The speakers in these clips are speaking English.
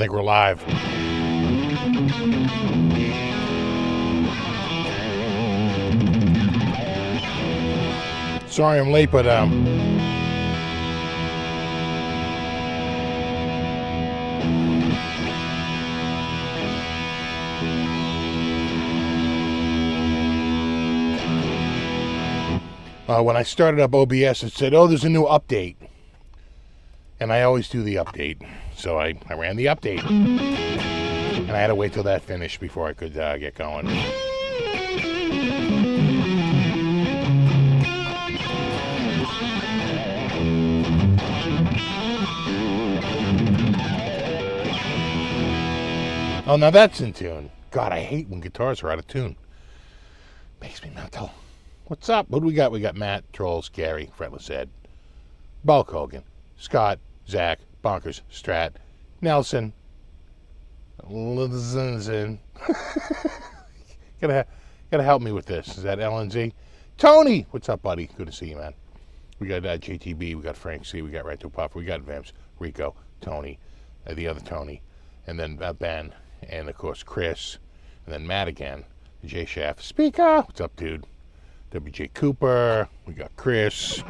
think we're live. Sorry I'm late, but when I started up OBS, it said, oh, there's a new update. And I always do the update. So I ran the update. And I had to wait till that finished before I could get going. Oh, now that's in tune. God, I hate when guitars are out of tune. Makes me mental. What's up? What do we got? We got Matt, Trolls, Gary, Fretless Ed, Bulk Hogan, Scott, Zach, Bonkers, Strat, Nelson, Lizinzin. gotta help me with this. Is that LNZ? Tony! What's up, buddy? Good to see you, man. We got JTB, we got Frank C, we got Right to Puffer, we got Vamps, Rico, Tony, the other Tony, and then Ben, and of course Chris, and then Matt again, J Shaft, Speaker. What's up, dude? WJ Cooper, we got Chris.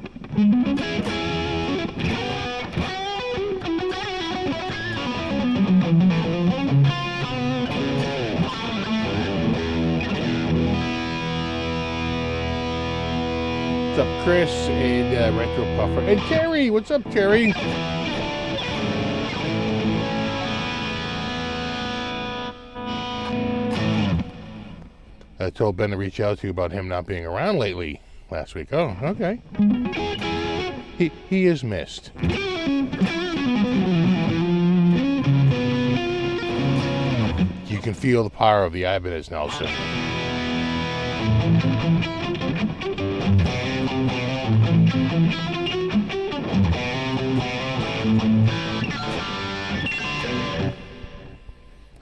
What's up, Chris, and Retro Puffer, and Terry. What's up, Terry? I told Ben to reach out to you about him not being around lately last week. Oh, okay. He is missed. You can feel the power of the Ibanez, Nelson.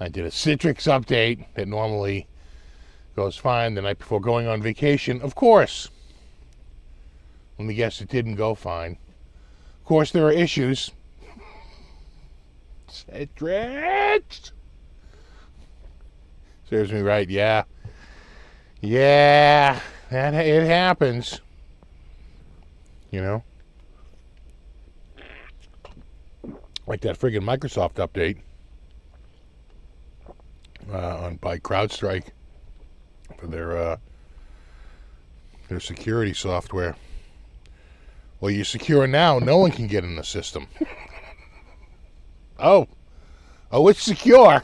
I did a Citrix update that normally goes fine the night before going on vacation. Of course. Let me guess, it didn't go fine. Of course, there are issues. Citrix! Serves me right, yeah. Yeah, it happens. You know? Like that friggin' Microsoft update by CrowdStrike for their security software. Well, you're secure now. No one can get in the system. Oh, it's secure.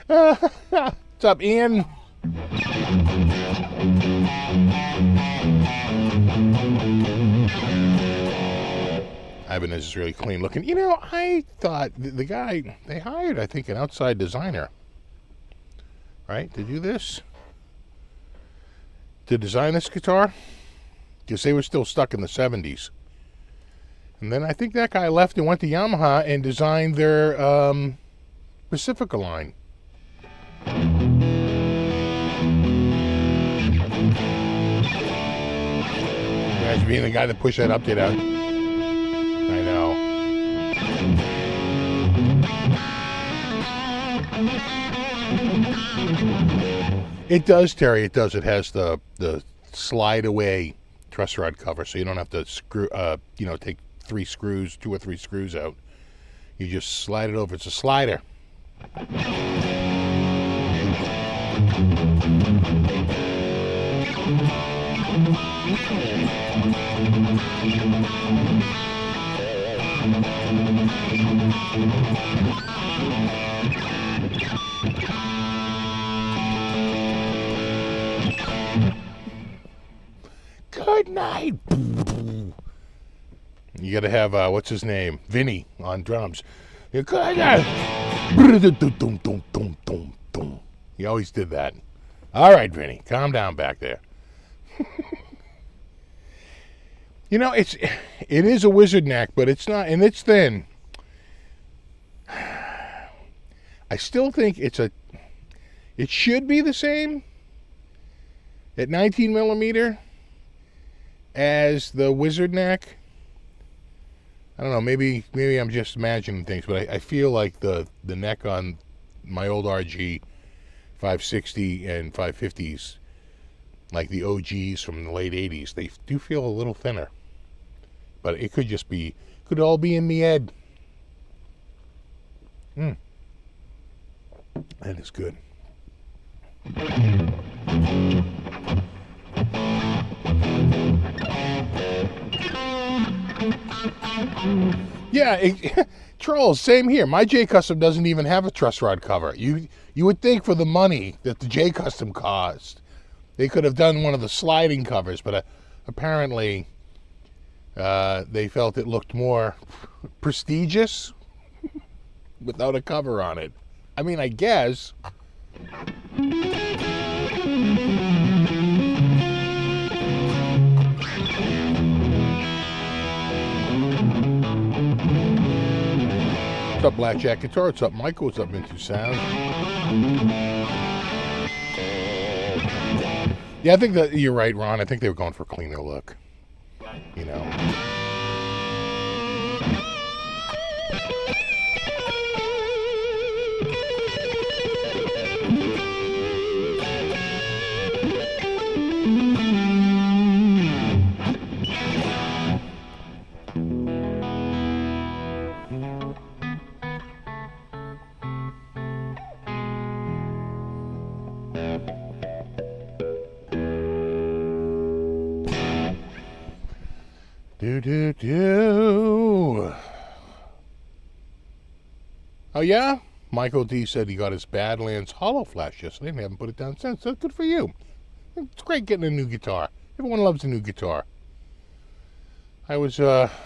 What's up, Ian? Ibanez is really clean looking. You know, I thought the guy, they hired, I think, an outside designer, right, to do this, to design this guitar, because they were still stuck in the 70s. And then I think that guy left and went to Yamaha and designed their Pacifica line. Imagine being the guy that pushed that update out. I know. It does, Terry. It does. It has the slide away truss rod cover, so you don't have to screw. Take 2 or 3 screws out. You just slide it over. It's a slider. Good night. You gotta have what's his name, Vinny, on drums. He always did that. All right, Vinny, calm down back there. You know, it is a wizard neck, but it's not, and it's thin. I still think it should be the same at 19 millimeter as the wizard neck. I don't know, maybe I'm just imagining things, but I feel like the neck on my old RG 560 and 550s, like the OGs from the late 80s, they do feel a little thinner. But it could just be, could all be in me head. That is good. Yeah, Trolls, same here. My J Custom doesn't even have a truss rod cover. You would think for the money that the J Custom cost, they could have done one of the sliding covers, but apparently they felt it looked more prestigious without a cover on it. I mean, I guess. What's up, Blackjack Guitar? What's up, Michael? What's up, Into Sound? Yeah, I think that you're right, Ron. I think they were going for a cleaner look. You know. Oh, yeah? Michael D said he got his Badlands Hollow Flash yesterday and haven't put it down since. So good for you. It's great getting a new guitar. Everyone loves a new guitar. I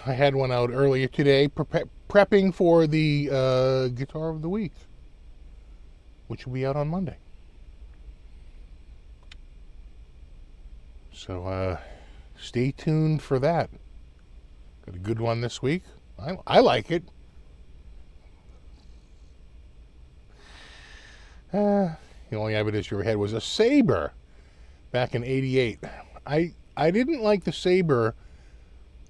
had one out earlier today prepping for the Guitar of the Week, which will be out on Monday. So stay tuned for that. Got a good one this week. I like it. The only evidence you ever had was a Sabre back in '88. I didn't like the Sabre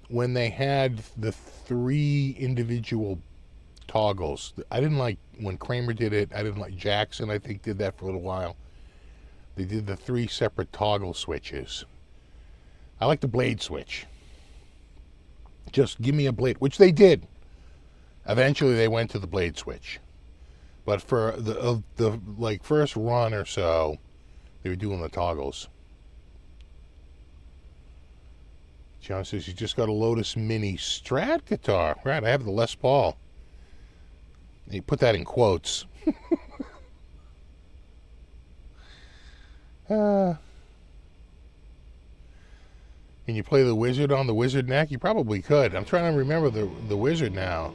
when they had the 3 individual toggles. I didn't like when Kramer did it. I didn't like Jackson, I think, did that for a little while. They did the 3 separate toggle switches. I like the blade switch. Just give me a blade, which they did. Eventually they went to the blade switch. But for the like first run or so, they were doing the toggles. John says you just got a Lotus Mini Strat guitar. Right, I have the Les Paul. He put that in quotes. Can you play the Wizard on the Wizard neck? You probably could. I'm trying to remember the Wizard now.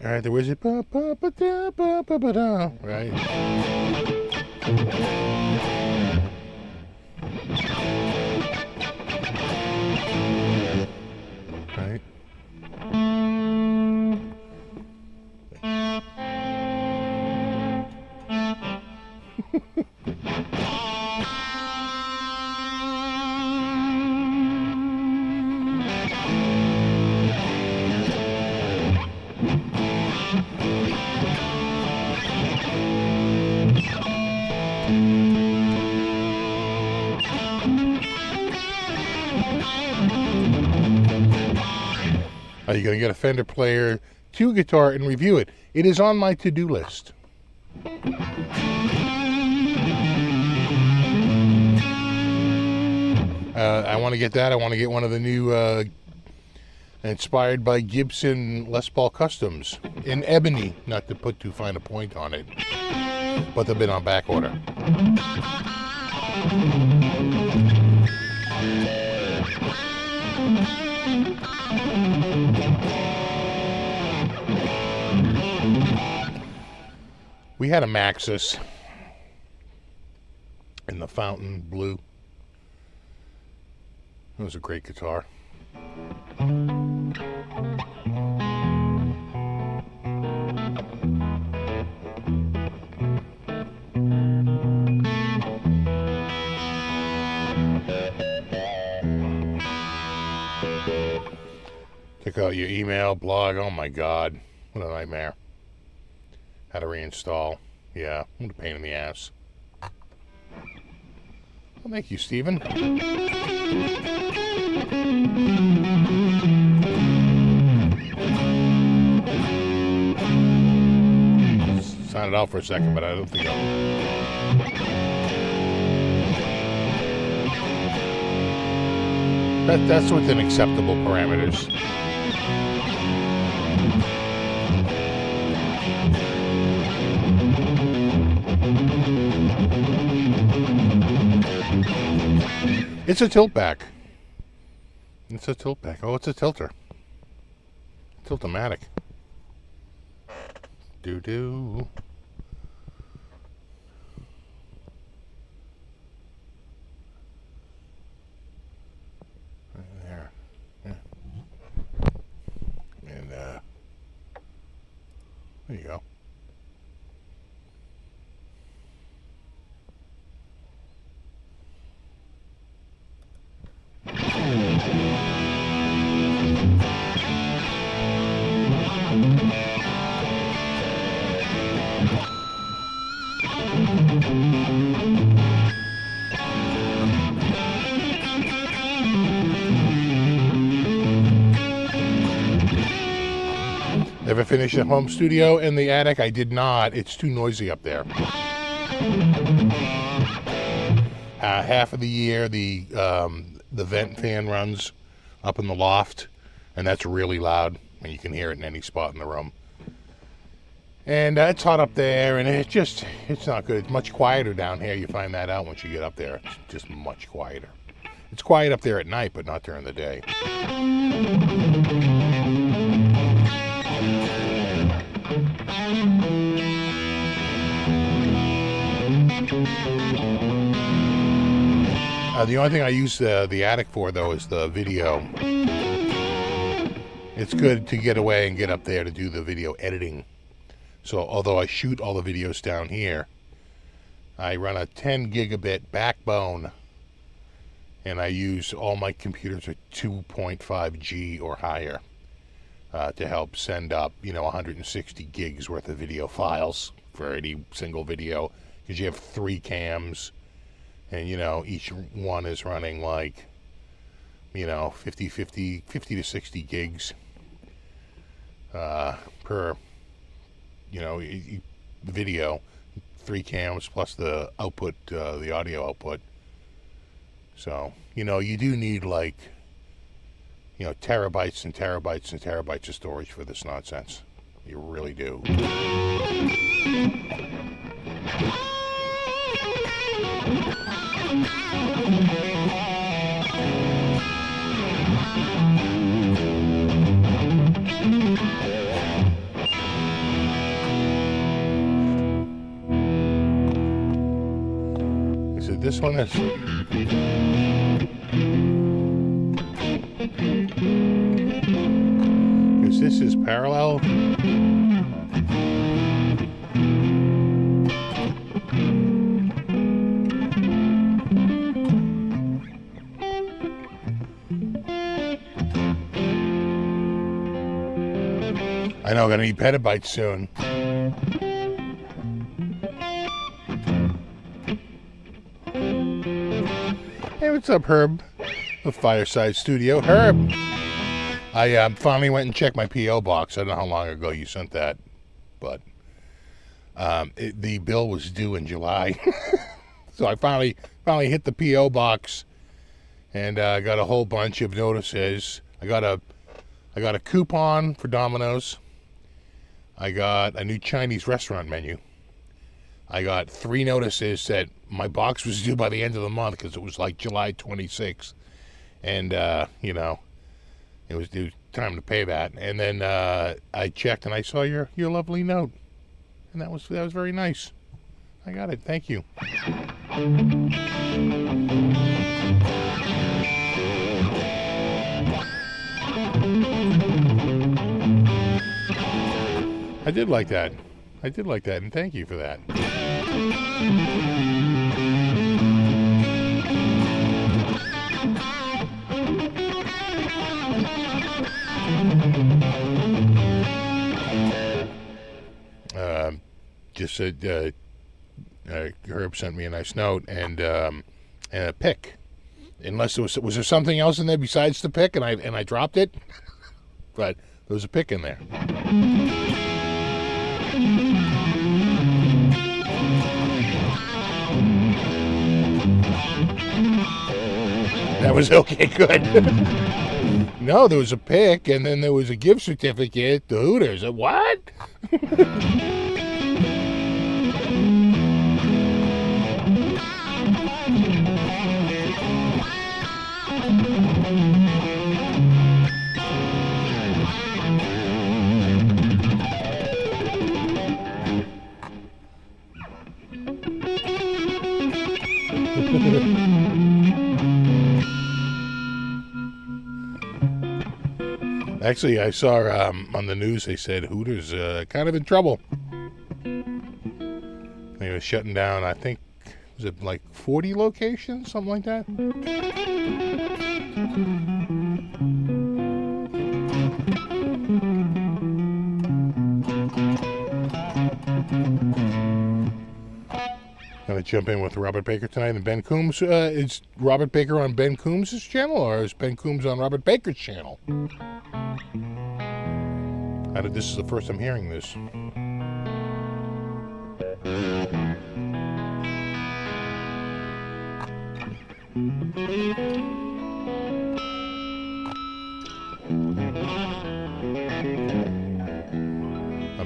All right, the Wizard. Right. Right. Are you going to get a Fender Player 2 guitar and review it? It is on my to-do list. I want to get that. I want to get one of the new inspired by Gibson Les Paul Customs in ebony, not to put too fine a point on it, but they've been on back order. We had a Maxus in the fountain blue. It was a great guitar. Check out your email, blog. Oh my God, what a nightmare. How to reinstall. Yeah, what a pain in the ass. Well, thank you, Stephen. Sign it out for a second, but I don't think that's within acceptable parameters. It's a tilt back. It's a tilt back. Oh, it's a tilter. Tilt-o-matic. Doo-doo. Right there. Yeah. And, there you go. Ever finish a home studio in the attic? I did not. It's too noisy up there. Half of the year, the vent fan runs up in the loft, and that's really loud, and you can hear it in any spot in the room. And it's hot up there, and it's not good. It's much quieter down here. You find that out once you get up there. It's just much quieter. It's quiet up there at night, but not during the day. The only thing I use the attic for, though, is the video. It's good to get away and get up there to do the video editing. So, although I shoot all the videos down here, I run a 10 gigabit backbone, and I use all my computers at 2.5G or higher to help send up, 160 gigs worth of video files for any single video, because you have 3 cams. And, each one is running like, 50 to 60 gigs per, video, 3 cams plus the output, the audio output. So, you do need like, terabytes and terabytes and terabytes of storage for this nonsense. You really do. Is it this one? Because this is parallel. I know, I'm gonna need petabytes soon. Hey, what's up, Herb? The Fireside Studio. Herb! I finally went and checked my P.O. box. I don't know how long ago you sent that, but the bill was due in July. So I finally hit the P.O. box, and I got a whole bunch of notices. I got a coupon for Domino's. I got a new Chinese restaurant menu. I got 3 notices that my box was due by the end of the month because it was like July 26th. And, it was due time to pay that. And then I checked and I saw your lovely note. And that was very nice. I got it. Thank you. I did like that. I did like that, and thank you for that. Just said Herb sent me a nice note and a pick. Unless there was there something else in there besides the pick, and I dropped it, but there was a pick in there. That was okay, good. No, there was a pick, and then there was a gift certificate to Hooters. What? Actually, I saw on the news they said Hooters kind of in trouble. They were shutting down, I think, was it like 40 locations, something like that? Gonna jump in with Robert Baker tonight and Ben Coombs. Is Robert Baker on Ben Coombs' channel, or is Ben Coombs on Robert Baker's channel? This is the first I'm hearing this. On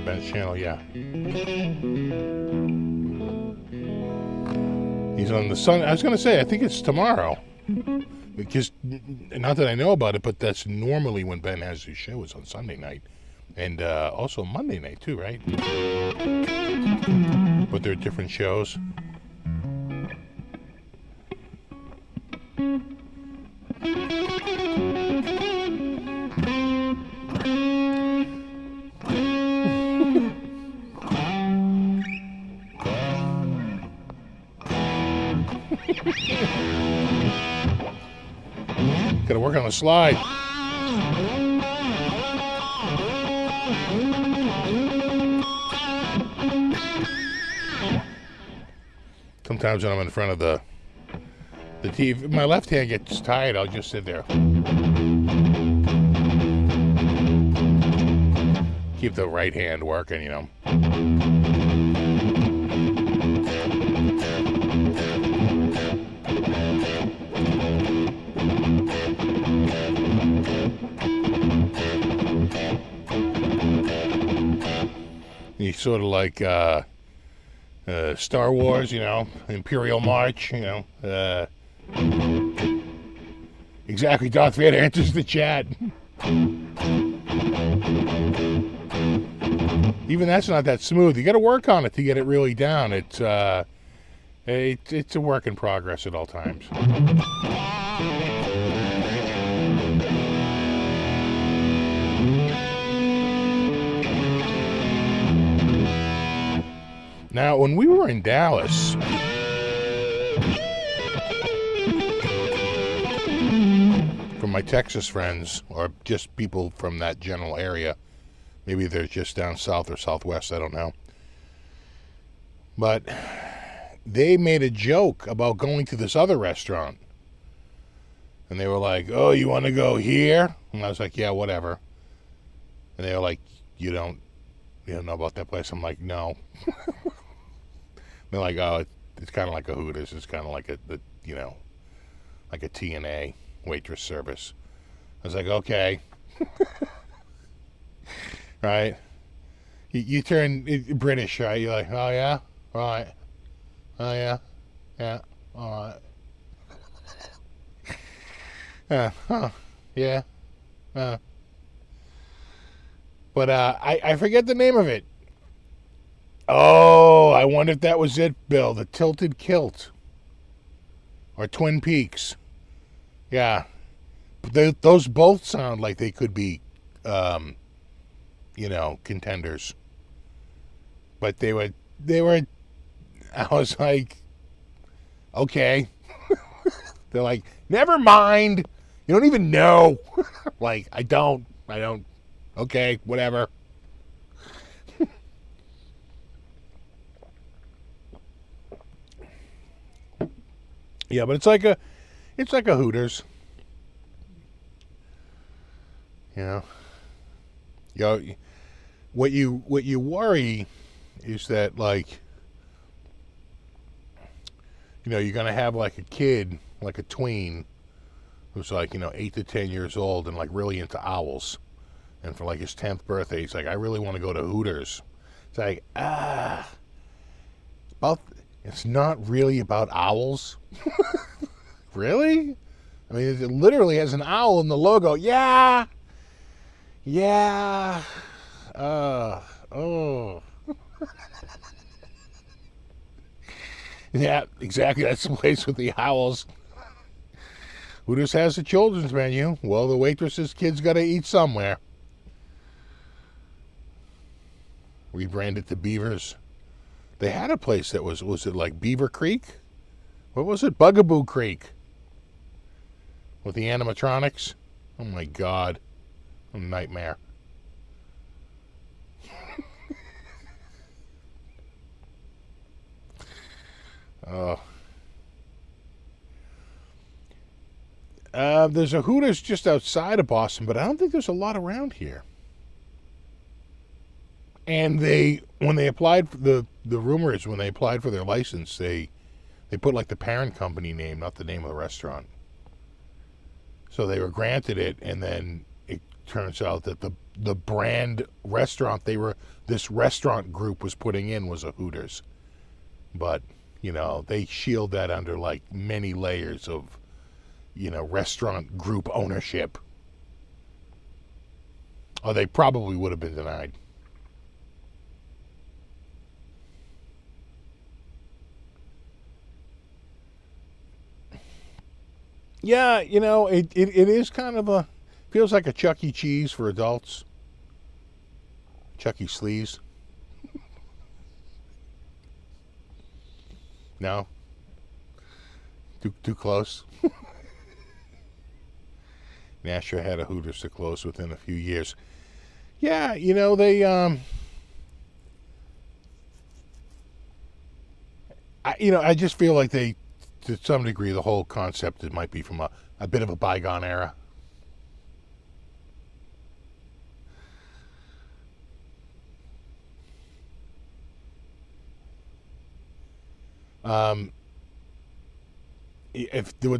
Ben's channel, yeah. He's on the Sun. I was going to say, I think it's tomorrow. Because, not that I know about it, but that's normally when Ben has his show, is on Sunday night. And also Monday night, too, right? But they're different shows. Gotta work on the slide. Sometimes when I'm in front of the TV, my left hand gets tired, I'll just sit there. Keep the right hand working, you know. You sort of like Star Wars, you know, Imperial March, you know. Exactly, Darth Vader enters the chat. Even that's not that smooth. You got to work on it to get it really down. It's a work in progress at all times. Now, when we were in Dallas, from my Texas friends, or just people from that general area, maybe they're just down south or southwest, I don't know. But they made a joke about going to this other restaurant. And they were like, oh, you want to go here? And I was like, yeah, whatever. And they were like, you don't know about that place? I'm like, no. They're like, oh, it's kind of like a Hooters. It's kind of like like a TNA waitress service. I was like, okay. Right? You turn British, right? You're like, oh, yeah? All right. Oh, yeah? Yeah. All right. Yeah. But I forget the name of it. Oh, I wonder if that was it, Bill. The Tilted Kilt. Or Twin Peaks. Yeah. But those both sound like they could be, contenders. But they were, I was like, okay. They're like, never mind. You don't even know. Like, I don't. Okay, whatever. Yeah, but it's like a Hooters. You know, what you worry is that, like, you're gonna have like a kid, like a tween, who's like 8 to 10 years old and like really into owls, and for like his 10th birthday, he's like, I really want to go to Hooters. It's like, it's not really about owls. Really? I mean, it literally has an owl in the logo. Yeah. Oh. Yeah, exactly. That's the place with the owls. Hooters has the children's menu. Well, the waitress's kid's got to eat somewhere. Rebranded to Beavers. They had a place that was it like Beaver Creek? What was it? Bugaboo Creek. With the animatronics. Oh my God. A nightmare. Oh. There's a Hooters just outside of Boston, but I don't think there's a lot around here. And when they applied for the rumor is when they applied for their license, they put like the parent company name, not the name of the restaurant. So they were granted it, and then it turns out that the brand restaurant this restaurant group was putting in was a Hooters. But, they shield that under like many layers of, restaurant group ownership. Or they probably would have been denied. Yeah, it is kind of feels like a Chuck E. Cheese for adults. Chuck E. Sleaze. No? Too close? Nashua had a Hooters to close within a few years. Yeah, they I just feel like they, to some degree, the whole concept, it might be from a bit of a bygone era.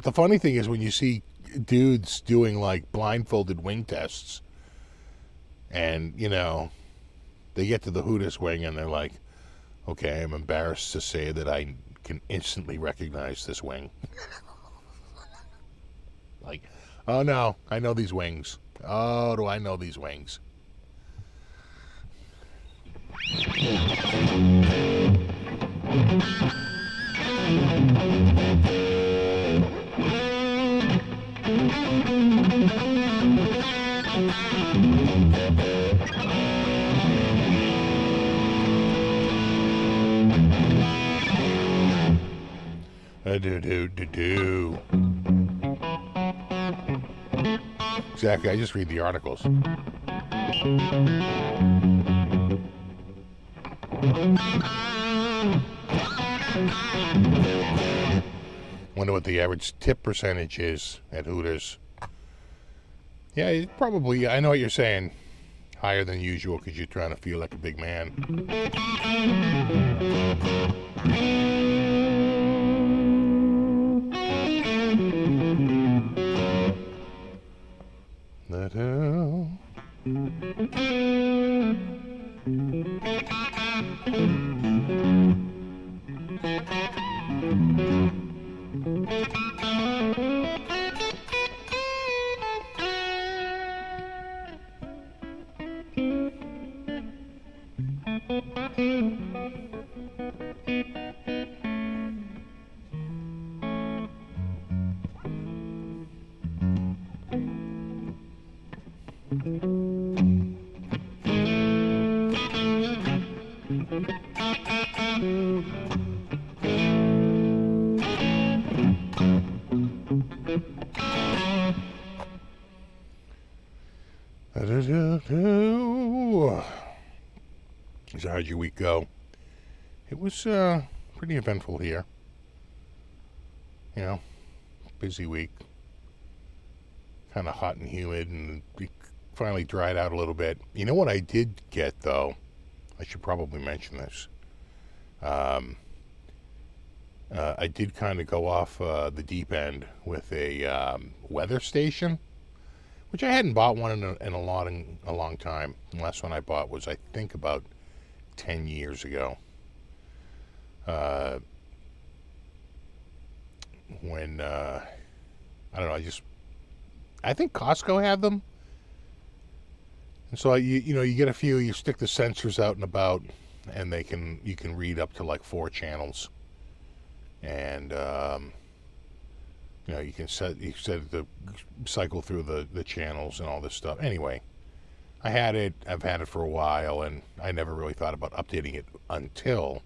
The funny thing is when you see dudes doing like blindfolded wing tests, and they get to the Hooters wing and they're like, okay, I'm embarrassed to say that I can instantly recognize this wing. Like, oh no, I know these wings. Oh, do I know these wings? Do. Exactly, I just read the articles. Wonder what the average tip percentage is at Hooters. Yeah, it probably, I know what you're saying. Higher than usual because you're trying to feel like a big man. So how'd your week go? It was pretty eventful here. You know, busy week. Kind of hot and humid, and it finally dried out a little bit. You know what I did get, though? I should probably mention this. I did kind of go off the deep end with a weather station, which I hadn't bought one in a long time. The last one I bought was, I think, about 10 years ago. When I don't know, I think Costco had them, and so you get a few. You stick the sensors out and about, and you can read up to like 4 channels, and you can set it to cycle through the channels and all this stuff. Anyway, I've had it for a while, and I never really thought about updating it until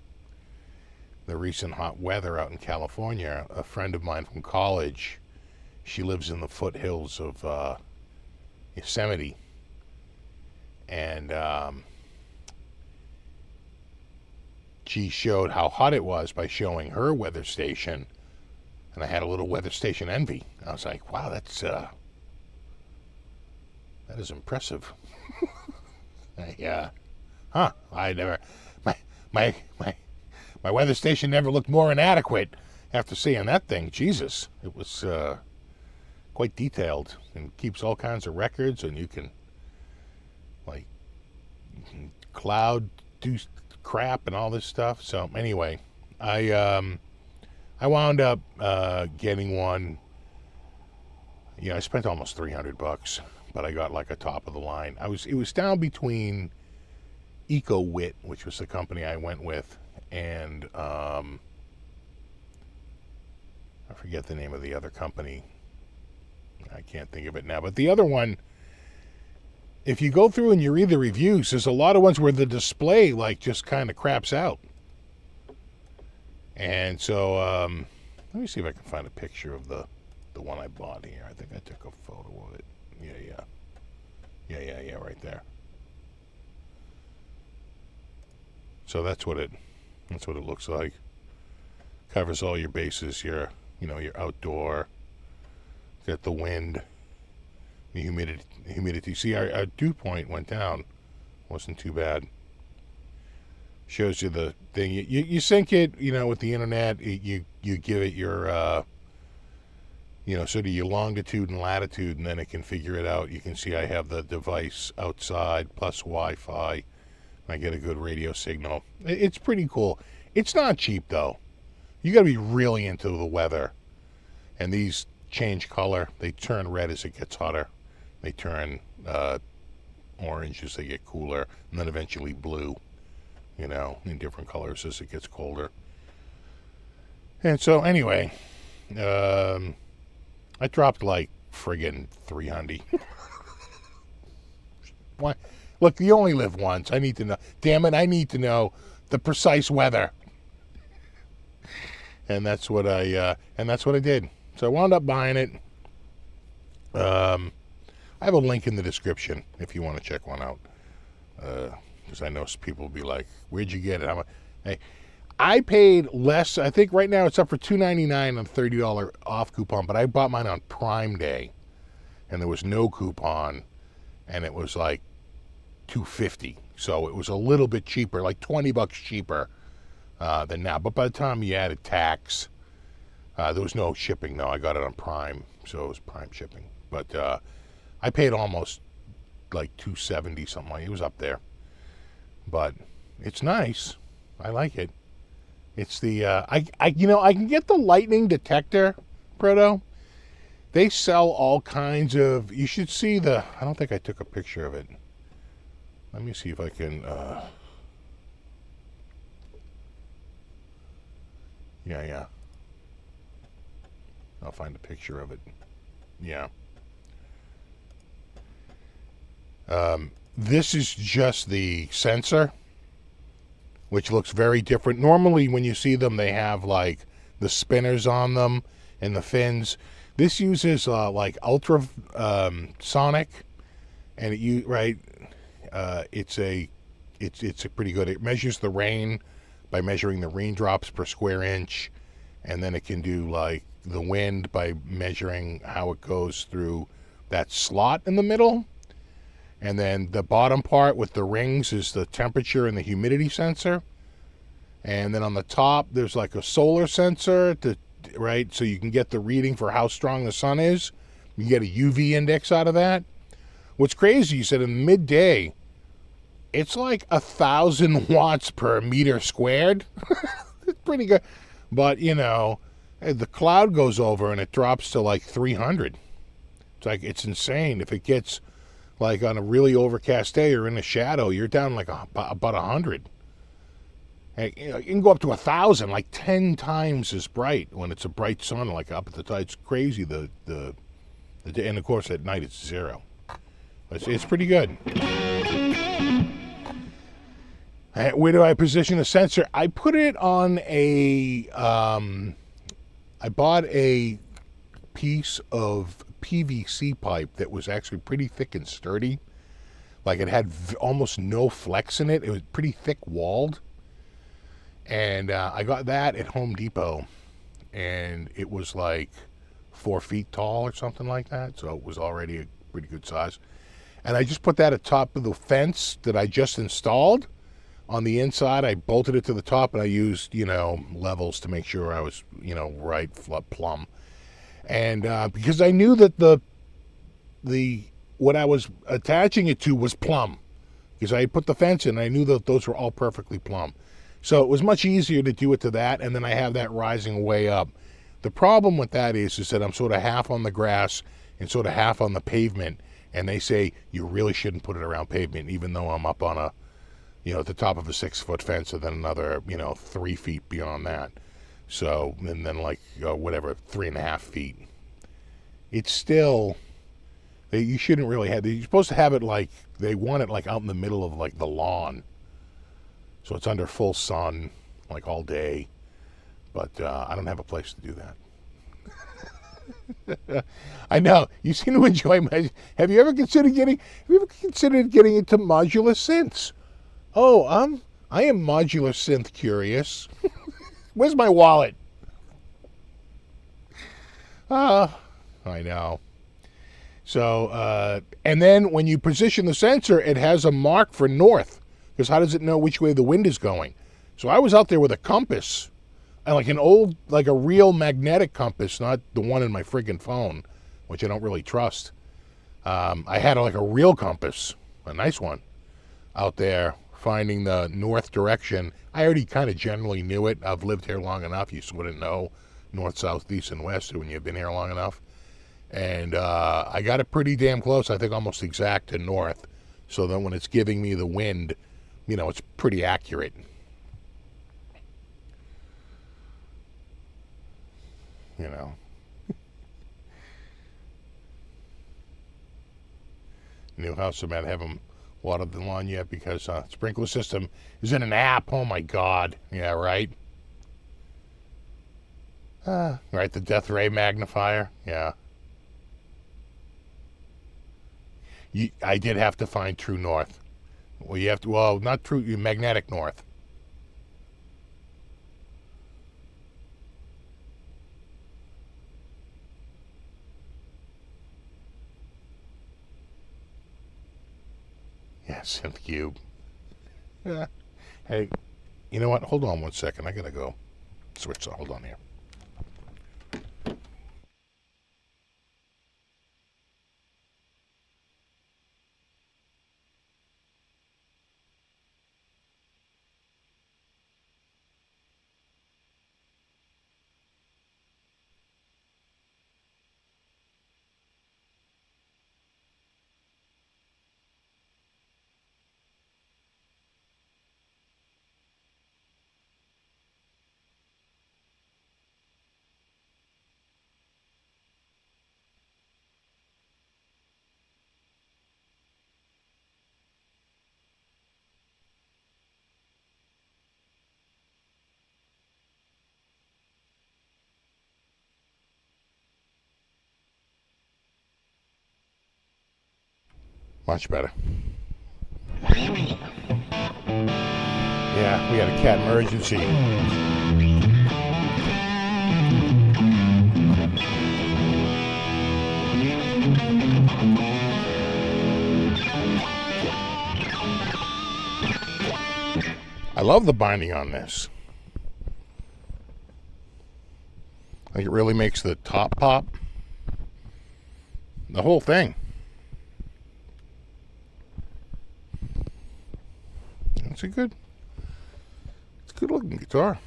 the recent hot weather out in California. A friend of mine from college, she lives in the foothills of Yosemite, and she showed how hot it was by showing her weather station, and I had a little weather station envy. I was like, wow, that is impressive. I never, my weather station never looked more inadequate after seeing that thing. Jesus, it was quite detailed and keeps all kinds of records, and you can cloud do crap and all this stuff. So anyway, I wound up getting one. I spent almost $300, but I got like a top of the line. It was down between EcoWit, which was the company I went with, and I forget the name of the other company. I can't think of it now. But the other one, if you go through and you read the reviews, there's a lot of ones where the display just kind of craps out. And so let me see if I can find a picture of the one I bought here. I think I took a photo of it. Yeah, right there. So that's what it looks like. Covers all your bases. Your outdoor. Got the wind, the humidity. See, our dew point went down. Wasn't too bad. Shows you the thing. You sync it, with the internet. You give it your, sort of your longitude and latitude, and then it can figure it out. You can see I have the device outside plus Wi-Fi. I get a good radio signal. It's pretty cool. It's not cheap, though. You got to be really into the weather. And these change color. They turn red as it gets hotter. They turn orange as they get cooler, and then eventually blue, in different colors as it gets colder. And so anyway, I dropped like friggin' $300. Why? Look, you only live once. I need to know. Damn it, I need to know the precise weather. And that's what I did. So I wound up buying it. I have a link in the description if you want to check one out. Because I know people will be like, where'd you get it? I paid less. I think right now it's up for $2.99 on $30 off coupon, but I bought mine on Prime Day, and there was no coupon, and it was like $2.50. So it was a little bit cheaper, like $20 cheaper than now. But by the time you added tax, there was no shipping, though. I got it on Prime, so it was Prime shipping. But I paid almost like $2.70, something like it. It was up there. But it's nice. I like it. It's the I can get the lightning detector, Proto. They sell all kinds of. You should see the. I don't think I took a picture of it. Let me see if I can. Yeah. I'll find a picture of it. Yeah. This is just the sensor, which looks very different. Normally when you see them, they have like the spinners on them and the fins. This uses like ultra sonic, and it's a pretty good. It measures the rain by measuring the raindrops per square inch, and then it can do like the wind by measuring how it goes through that slot in the middle. And then the bottom part with the rings is the temperature and the humidity sensor. And then on the top, there's like a solar sensor so you can get the reading for how strong the sun is. You get a UV index out of that. What's crazy, you said in midday, it's like 1,000 watts per meter squared. It's pretty good. But, the cloud goes over and it drops to like 300. It's insane. If it gets like on a really overcast day or in a shadow, you're down like about 100. And, you can go up to 1,000, like 10 times as bright when it's a bright sun, like up at the top. It's crazy. And of course at night it's 0. It's pretty good. Where do I position the sensor? I put it on I bought a piece of PVC pipe that was actually pretty thick and sturdy. Like it had almost no flex in it. It was pretty thick walled. And I got that at Home Depot. And it was like 4 feet tall or something like that. So it was already a pretty good size. And I just put that atop of the fence that I just installed. On the inside, I bolted it to the top, and I used, levels to make sure I was, right plumb. And because I knew that what I was attaching it to was plumb, because I had put the fence in, and I knew that those were all perfectly plumb. So it was much easier to do it to that, and then I have that rising way up. The problem with that is that I'm sort of half on the grass and sort of half on the pavement, and they say you really shouldn't put it around pavement, even though I'm up on at the top of a 6-foot fence, and then another, 3 feet beyond that. So, and then 3.5 feet. It's still, you shouldn't really have, you're supposed to have it they want it out in the middle of the lawn. So it's under full sun, all day. But I don't have a place to do that. I know, you seem to enjoy have you ever considered getting into modular synths? Oh, I am modular synth curious. Where's my wallet? I know. So, and then when you position the sensor, it has a mark for north. Because how does it know which way the wind is going? So I was out there with a compass, and a real magnetic compass, not the one in my friggin' phone, which I don't really trust. I had a real compass, a nice one, out there, finding the north direction. I already kind of generally knew it. I've lived here long enough. You just wouldn't know north, south, east, and west when you've been here long enough. And I got it pretty damn close, I think almost exact to north. So that when it's giving me the wind, it's pretty accurate. New house, I'm about to have them water the lawn yet because sprinkler system is in an app. Oh my God. Yeah, right. Right, the death ray magnifier. Yeah. I did have to find true north. Well, you have to. Well, not true. Magnetic north. Yeah, synth cube. Yeah. Hey, you know what? Hold on 1 second. I gotta go switch. Hold on here. Much better. Yeah, we had a cat emergency. I love the binding on this. Like, it really makes the top pop. The whole thing. It's a good looking guitar.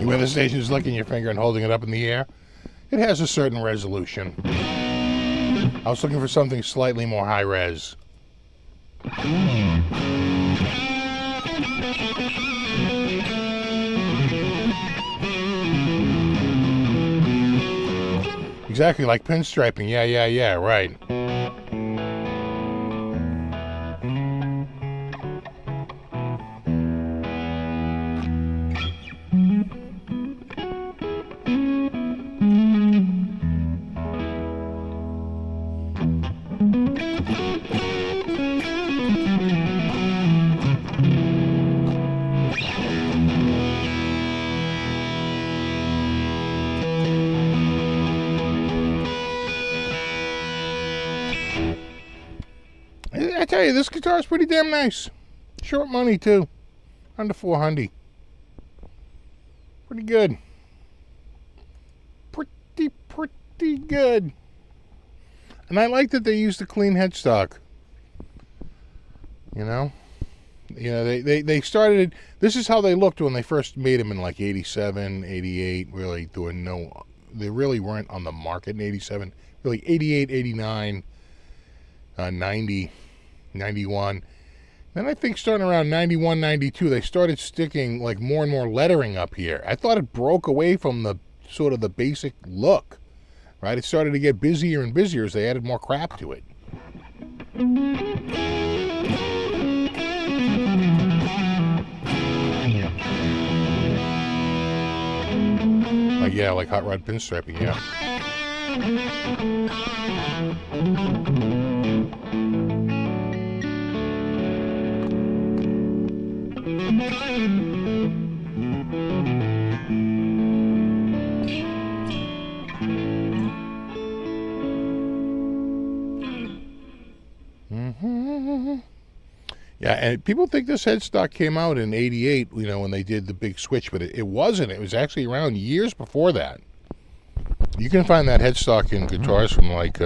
When the station's licking your finger and holding it up in the air, it has a certain resolution. I was looking for something slightly more high res. Exactly like pinstriping. Yeah, right. I tell you, this guitar is pretty damn nice. Short money, too. Under $400. Pretty good. Pretty good. And I like that they used a clean headstock. You know? They started... This is how they looked when they first made them in like 87, 88. Really doing no... They really weren't on the market in 87. Really 88, 89, 90... 91. Then I think starting around 91, 92, they started sticking like more and more lettering up here. I thought it broke away from the sort of the basic look, right? It started to get busier and busier as they added more crap to it. Like, yeah, like hot rod pinstriping, yeah. Yeah, and people think this headstock came out in 88, you know, when they did the big switch, but it wasn't. It was actually around years before that. You can find that headstock in guitars from like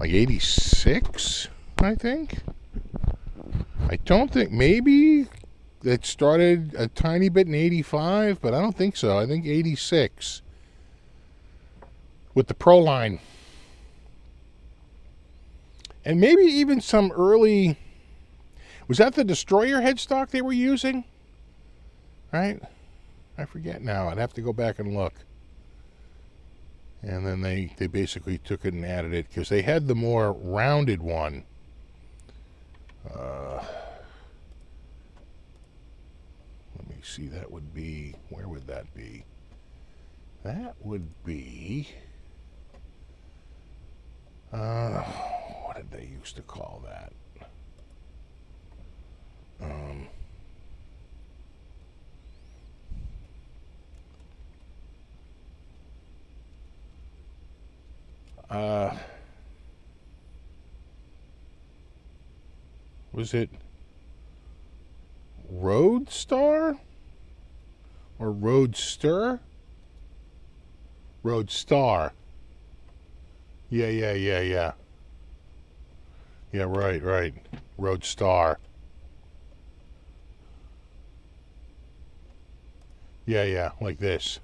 86, I think. I don't think, maybe it started a tiny bit in 85, but I don't think so. I think 86 with the Pro line. And maybe even some early... Was that the Destroyer headstock they were using? Right? I forget now. I'd have to go back and look. And then they basically took it and added it, because they had the more rounded one. Let me see. That would be... Where would that be? That would be... what did they used to call that? Was it Roadstar or Roadster? Roadstar. Yeah. Yeah, right. Roadstar. Yeah, like this.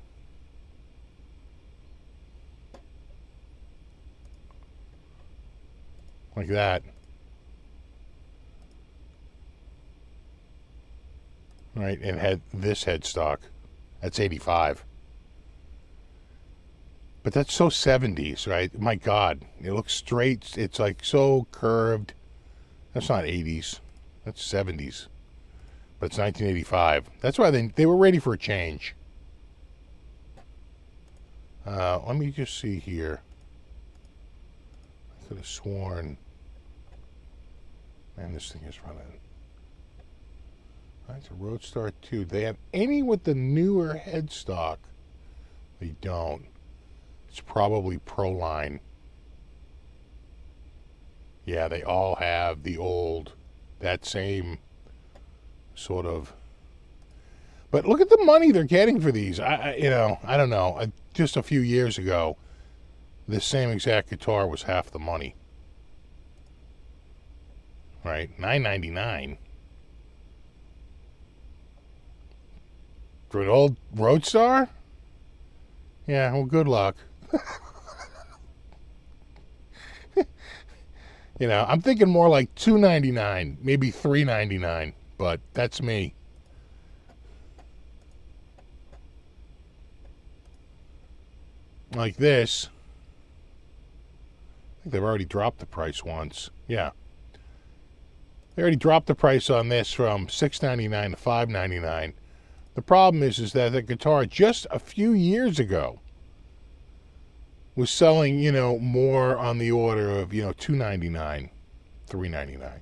Like that. right? And had this headstock. That's 85. But that's so 70s, right? My God, it looks straight. It's like so curved. That's not 80s. That's 70s. But it's 1985. That's why they were ready for a change. Let me just see here. I could have sworn. Man, this thing is running. That's a Roadstar 2. They have any with the newer headstock? They don't. It's probably Proline. Yeah, they all have the old, that same sort of. But look at the money they're getting for these. I don't know. Just a few years ago, this same exact guitar was half the money. Right, $9.99 for an old Roadstar. Yeah, well, good luck. I'm thinking more like $2.99, maybe $3.99, but that's me. Like this. I think they've already dropped the price once. Yeah. They already dropped the price on this from $6.99 to $5.99. The problem is that the guitar just a few years ago was selling, more on the order of, $2.99, $3.99.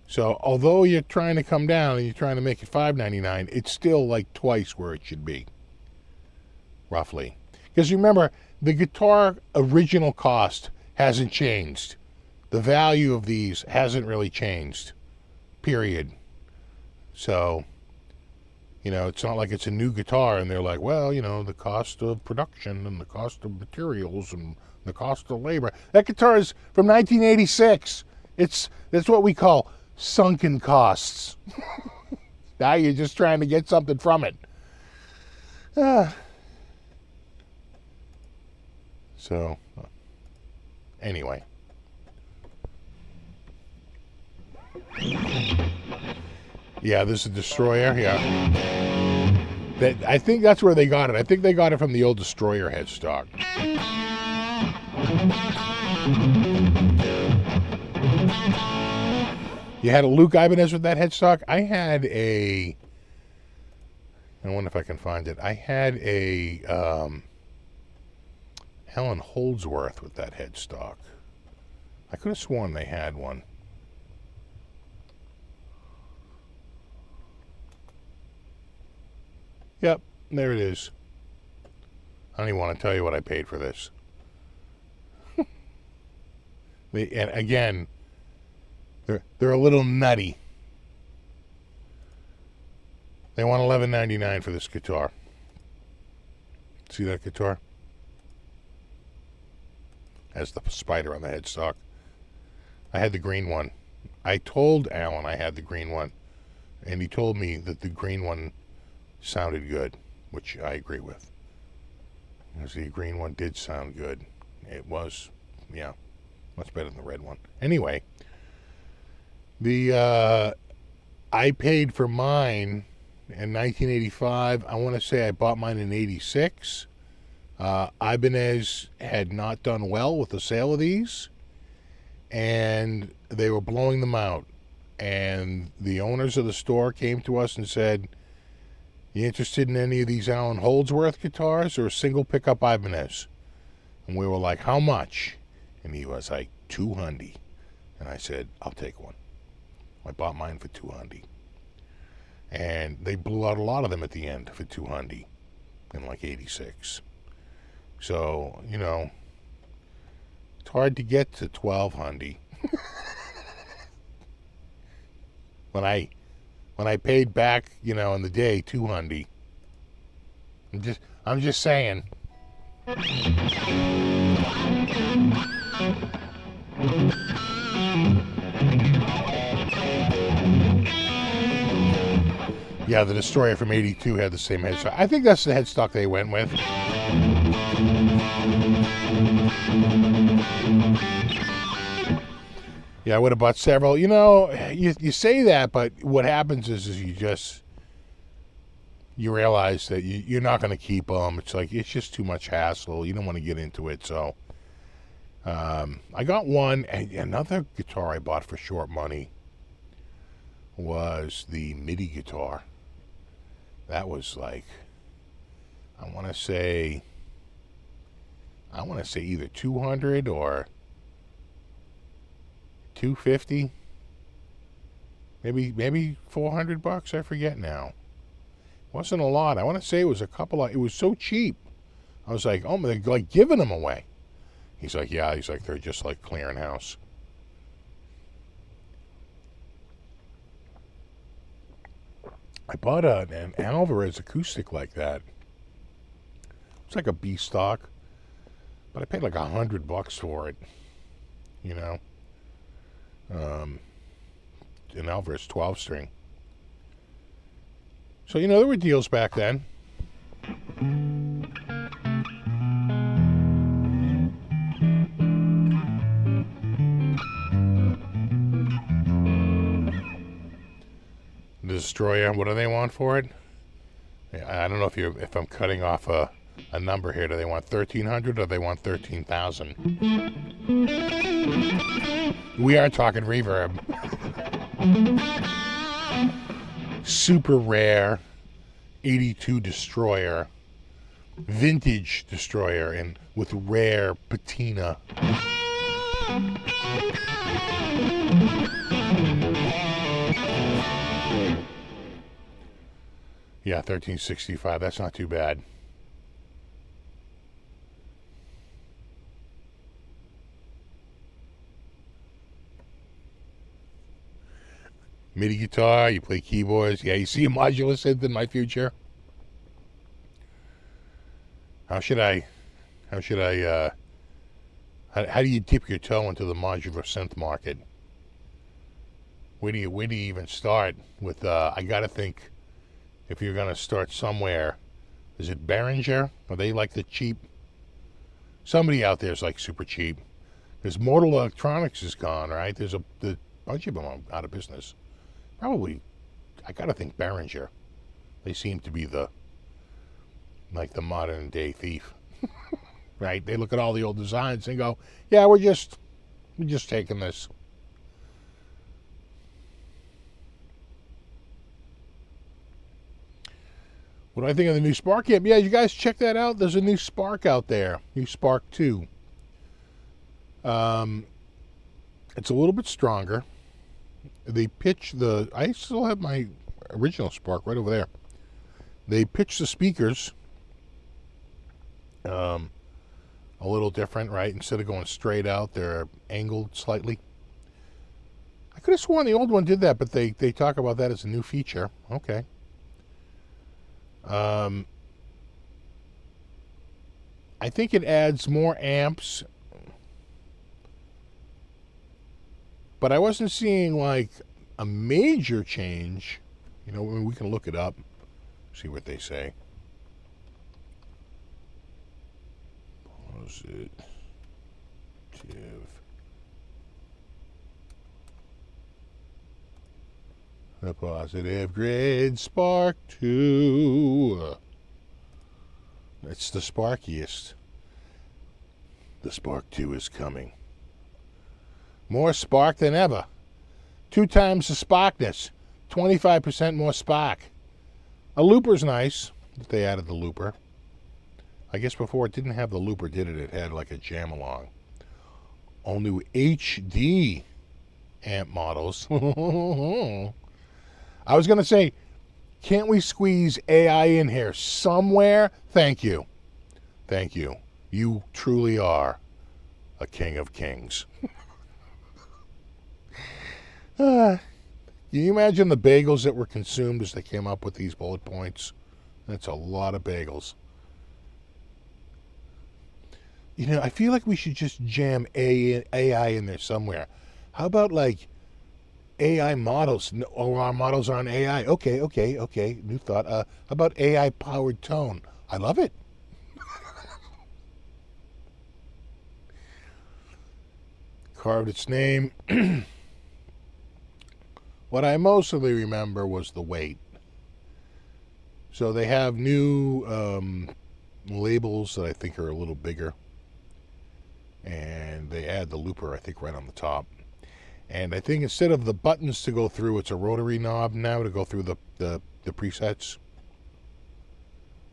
So although you're trying to come down and you're trying to make it $5.99, it's still like twice where it should be, roughly. Because remember, the guitar original cost hasn't changed. The value of these hasn't really changed, period. So, it's not like it's a new guitar and they're like, well, the cost of production and the cost of materials and the cost of labor. That guitar is from 1986. That's what we call sunken costs. Now you're just trying to get something from it. So, anyway. Yeah, this is a Destroyer. Yeah, I think that's where they got it. I think they got it from the old Destroyer headstock. You had a Luke Ibanez with that headstock. I had a. I wonder if I can find it. I had a Alan Holdsworth with that headstock. I could have sworn they had one. Yep, there it is. I don't even want to tell you what I paid for this. And again, they're a little nutty. They want $11.99 for this guitar. See that guitar? Has the spider on the headstock. I had the green one. I told Alan I had the green one, and he told me that the green one sounded good, which I agree with. Because the green one did sound good. It was, yeah, much better than the red one. Anyway, I paid for mine in 1985. I want to say I bought mine in 86. Ibanez had not done well with the sale of these, and they were blowing them out. And the owners of the store came to us and said, you interested in any of these Alan Holdsworth guitars or a single pickup Ibanez? And we were like, how much? And he was like, $200. And I said, I'll take one. I bought mine for $200. And they blew out a lot of them at the end for $200 in like 86. So, it's hard to get to $1,200. When I paid back, in the day, $200. I'm just saying. Yeah, the Destroyer from 82 had the same headstock. I think that's the headstock they went with. Yeah, I would have bought several. You say that, but what happens is you just, you realize that you're not going to keep them. It's like, it's just too much hassle. You don't want to get into it. So I got one. And another guitar I bought for short money was the MIDI guitar. That was like, I want to say either 200 or 250, maybe $400. I forget now. Wasn't a lot. I want to say it was a couple of, it was so cheap. I was like, oh, they're like giving them away. He's like, yeah, he's like, they're just like clearing house. I bought an Alvarez acoustic like that. It's like a B stock, but I paid like $100 for it. You know, an Alvarez 12-string. So, you know, there were deals back then. The Destroyer, what do they want for it? I don't know if I'm cutting off a number here. Do they want 1,300 or they want 13,000? We are talking reverb. Super rare 82 Destroyer, vintage Destroyer, and with rare patina. Yeah, 1365. That's not too bad. MIDI guitar, you play keyboards. Yeah, you see a modular synth in my future? How do you dip your toe into the modular synth market? Where do you even start with, I gotta think, if you're gonna start somewhere, is it Behringer? Are they like the cheap? Somebody out there is like super cheap. Because Mortal Electronics is gone, right? There's a bunch of them out of business. Probably, I gotta think Behringer. They seem to be the modern day thief, right? They look at all the old designs and go, "Yeah, we're just taking this." What do I think of the new Spark? Yeah, you guys check that out. There's a new Spark out there, new Spark 2. It's a little bit stronger. They pitch I still have my original Spark right over there. They pitch the speakers a little different, right? Instead of going straight out, they're angled slightly. I could have sworn the old one did that, but they talk about that as a new feature. Okay. I think it adds more amps, but I wasn't seeing like a major change. You know, we can look it up, see what they say. Positive. The positive grid Spark 2. It's the sparkiest. The Spark 2 is coming. More spark than ever. 2 times the sparkness. 25% more spark. A looper's nice. They added the looper. I guess before it didn't have the looper, did it? It had like a jam along. All new HD amp models. I was going to say, can't we squeeze AI in here somewhere? Thank you. Thank you. You truly are a king of kings. Can you imagine the bagels that were consumed as they came up with these bullet points? That's a lot of bagels. You know, I feel like we should just jam AI in there somewhere. How about like AI models? Oh, our models aren't AI. Okay. New thought. How about AI powered tone? I love it. Carved its name. What I mostly remember was the weight. So they have new labels that I think are a little bigger. And they add the looper, I think, right on the top. And I think instead of the buttons to go through, it's a rotary knob now to go through the presets.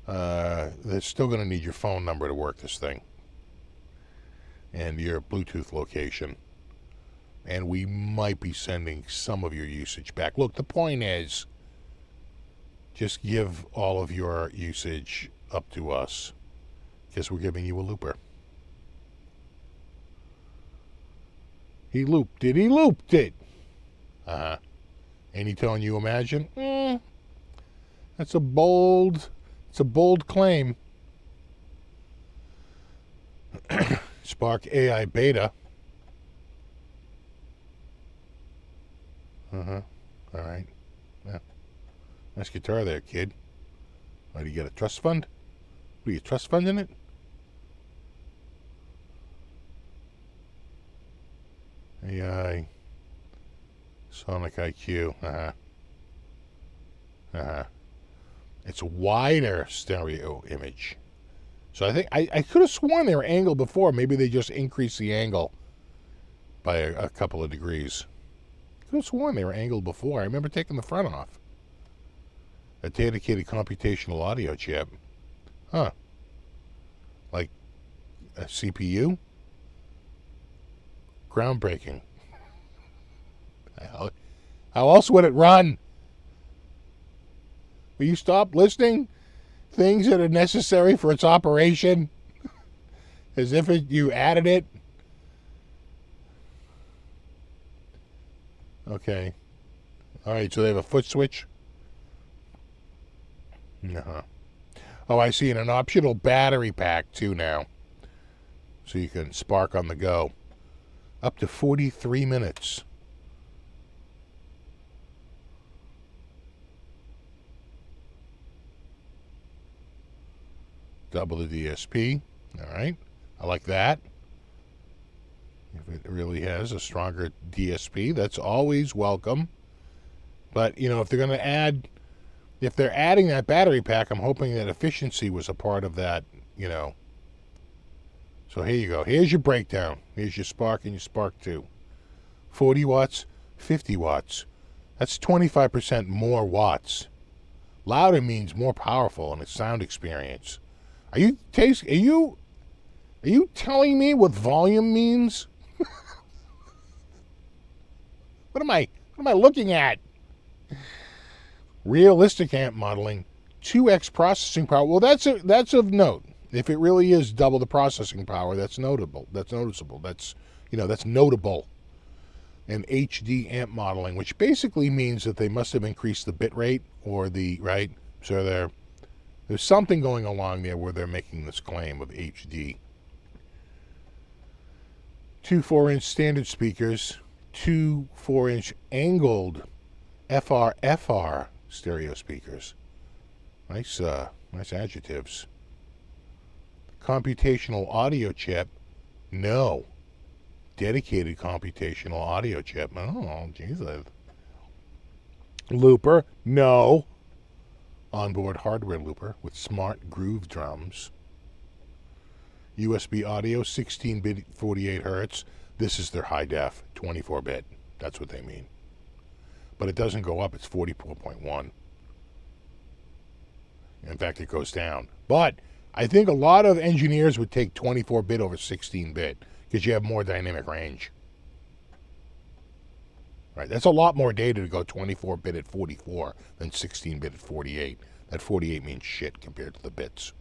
They're still going to need your phone number to work this thing. And your Bluetooth location. And we might be sending some of your usage back. Look, the point is, just give all of your usage up to us. Because we're giving you a looper. He looped it. He looped it. Uh-huh. Any tone you imagine? That's a bold... It's a bold claim. Spark AI Beta. All right. Yeah. Nice guitar there, kid. Why, do you get a trust fund? What, are you trust funding it? AI. Sonic IQ. It's a wider stereo image. So I think I could have sworn they were angled before. Maybe they just increased the angle by a couple of degrees. I could have sworn they were angled before. I remember taking the front off. A dedicated computational audio chip. Huh. Like a CPU? Groundbreaking. How else would it run? Will you stop listing things that are necessary for its operation? As if you added it? Okay. Alright, so they have a foot switch? Uh-huh. Oh, I see, and an optional battery pack, too, now. So you can spark on the go. Up to 43 minutes. Double the DSP. All right. I like that. If it really has a stronger DSP, that's always welcome. But, you know, if they're going to add, if they're adding that battery pack, I'm hoping that efficiency was a part of that, you know. So here you go. Here's your breakdown. Here's your Spark and your Spark 2. 40 watts, 50 watts. That's 25% more watts. Louder means more powerful in its sound experience. Are you telling me what volume means? What am I looking at? Realistic amp modeling, 2x processing power. Well, that's of note. If it really is double the processing power, that's notable. That's noticeable. That's notable. And HD amp modeling, which basically means that they must have increased the bit rate or the right. So there's something going along there where they're making this claim of HD. 2 4-inch standard speakers, 2 4-inch angled FR stereo speakers. Nice adjectives. Computational audio chip, no. Dedicated computational audio chip. Oh, Jesus. Looper, no. Onboard hardware looper with smart groove drums. USB audio, 16-bit, 48 hertz. This is their high def, 24-bit. That's what they mean. But it doesn't go up. It's 44.1. In fact, it goes down. But I think a lot of engineers would take 24-bit over 16-bit because you have more dynamic range. Right, that's a lot more data to go 24-bit at 44 than 16-bit at 48. That 48 means shit compared to the bits.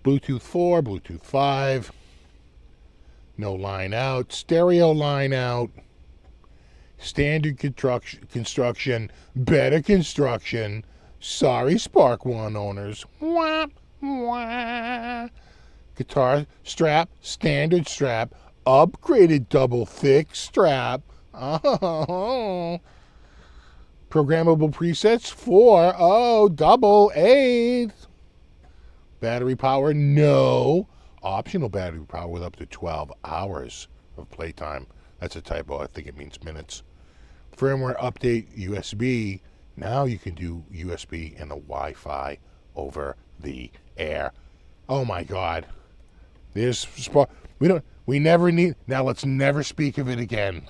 Bluetooth 4, Bluetooth 5. No line out. Stereo line out. Standard construction. Better construction. Sorry, Spark 1 owners. Wah, wah. Guitar strap. Standard strap. Upgraded double thick strap. Oh. Programmable presets 4. Oh, double 8. Battery power, no. Optional battery power with up to 12 hours of playtime. That's a typo. I think it means minutes. Firmware update USB Now you can do USB and the Wi-Fi over the air. Oh my God. There's Spark. We never need. Now let's never speak of it again.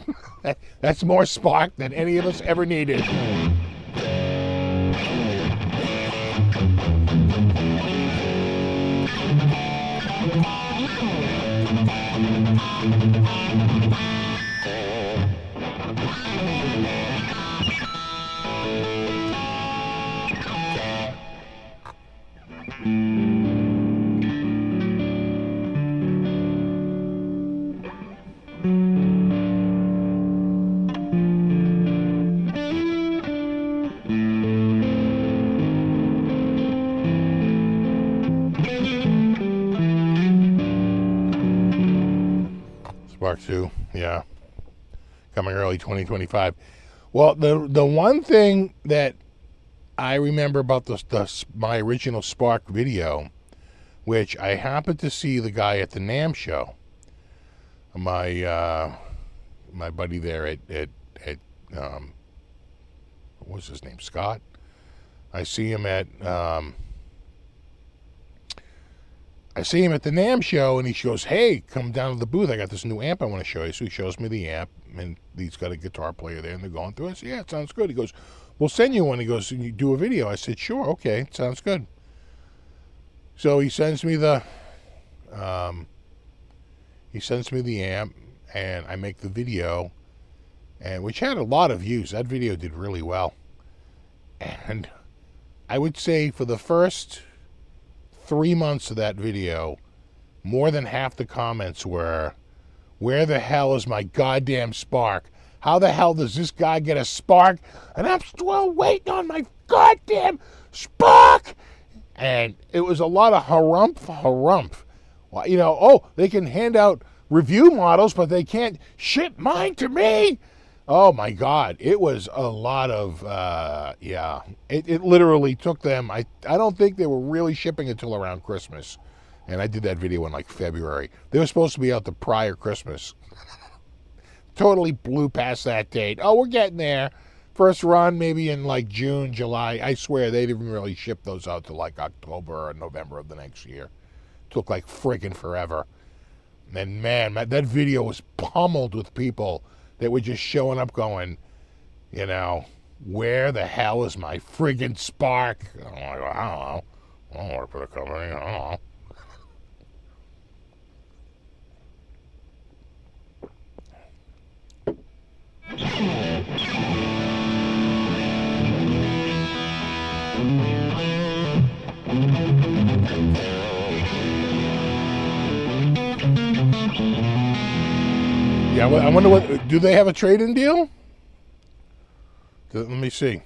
That's more Spark than any of us ever needed. Spark 2, yeah. Coming early 2025. Well, the one thing that I remember about my original Spark video, which I happened to see the guy at the NAMM show, my buddy there at what was his name, Scott? I see him at the NAMM show, and he goes, "Hey, come down to the booth. I got this new amp I want to show you." So he shows me the amp, and he's got a guitar player there, and they're going through it. I said, "Yeah, it sounds good." He goes, "We'll send you one." He goes, "And you do a video?" I said, "Sure, okay, sounds good." So he sends me the amp, and I make the video, and which had a lot of views. That video did really well, and I would say for the first 3 months of that video, more than half the comments were, "Where the hell is my goddamn Spark? How the hell does this guy get a Spark? And I'm still waiting on my goddamn Spark!" And it was a lot of harumph. Well, you know, oh, they can hand out review models, but they can't ship mine to me. Oh my God, it was a lot of, yeah. It literally took them, I don't think they were really shipping until around Christmas. And I did that video in like February. They were supposed to be out the prior Christmas. Totally blew past that date. Oh, we're getting there. First run maybe in like June, July. I swear they didn't really ship those out till like October or November of the next year. Took like friggin' forever. And man, that video was pummeled with people that were just showing up going, you know, "Where the hell is my friggin' Spark?" I'm like, "I don't know. I don't work for the company. I don't know." Yeah, I wonder what, do they have a trade-in deal? Let me see.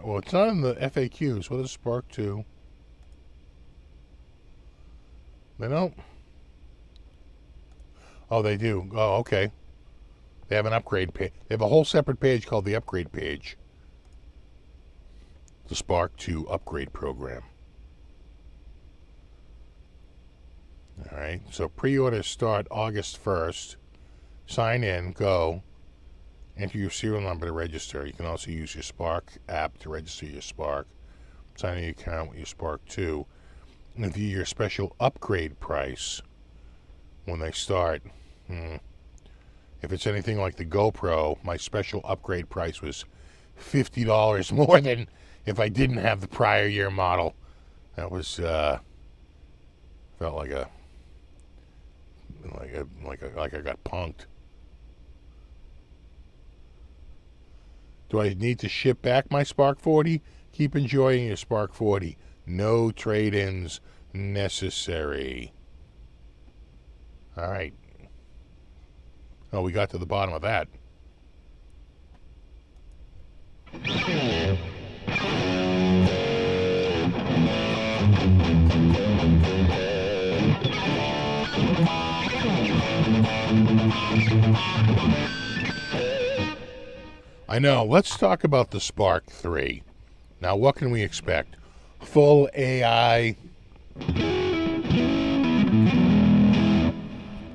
Well, it's not in the FAQs. What is Spark 2? They don't. Oh, they do. Oh, okay. They have an upgrade page. They have a whole separate page called the upgrade page. The Spark 2 upgrade program. All right. So pre-orders start August 1st. Sign in. Go. Enter your serial number to register. You can also use your Spark app to register your Spark. Sign in your account with your Spark 2. And view your special upgrade price when they start. If it's anything like the GoPro, my special upgrade price was $50 more than if I didn't have the prior year model. That was felt like I got punked. Do I need to ship back my Spark 40? Keep enjoying your Spark 40. No trade-ins necessary. All right. Oh, we got to the bottom of that. I know. Let's talk about the Spark 3. Now, what can we expect? Full AI.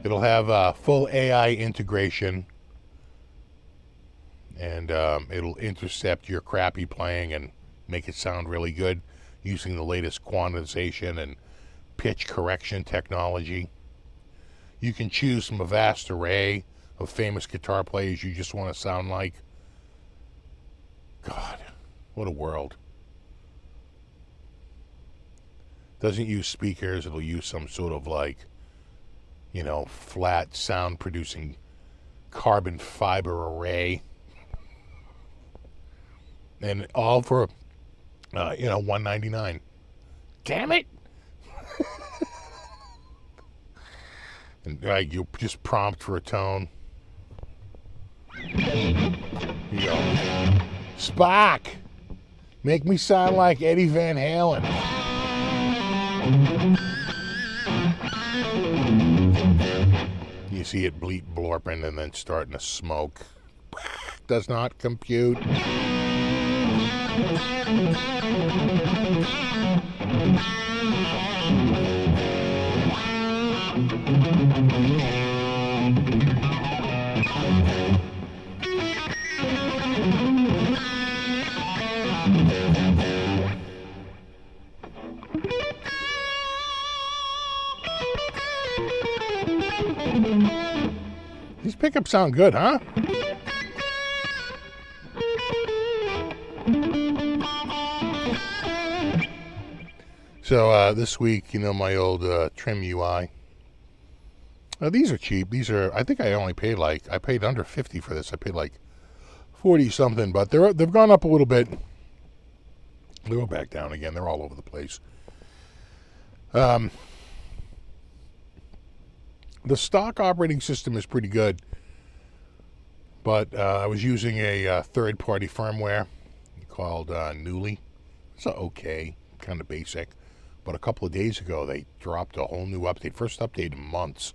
It'll have full AI integration, and it'll intercept your crappy playing and make it sound really good using the latest quantization and pitch correction technology. You can choose from a vast array of famous guitar players you just want to sound like. God, what a world. Doesn't use speakers, it'll use some sort of like, you know, flat sound producing carbon fiber array. And all for, you know, $199. Damn it! And you just prompt for a tone. Here you go. Spock! Make me sound like Eddie Van Halen. You see it bleep blorping and then starting to smoke. Does not compute. These pickups sound good, huh? So this week, you know, my old TrimUI. These are cheap. These are, I think I only paid like, I paid under 50 for this. I paid like 40 something, but they've gone up a little bit. They'll go back down again. They're all over the place. The stock operating system is pretty good, but I was using a third-party firmware called Newly. It's okay, kind of basic. But a couple of days ago, they dropped a whole new update. First update in months.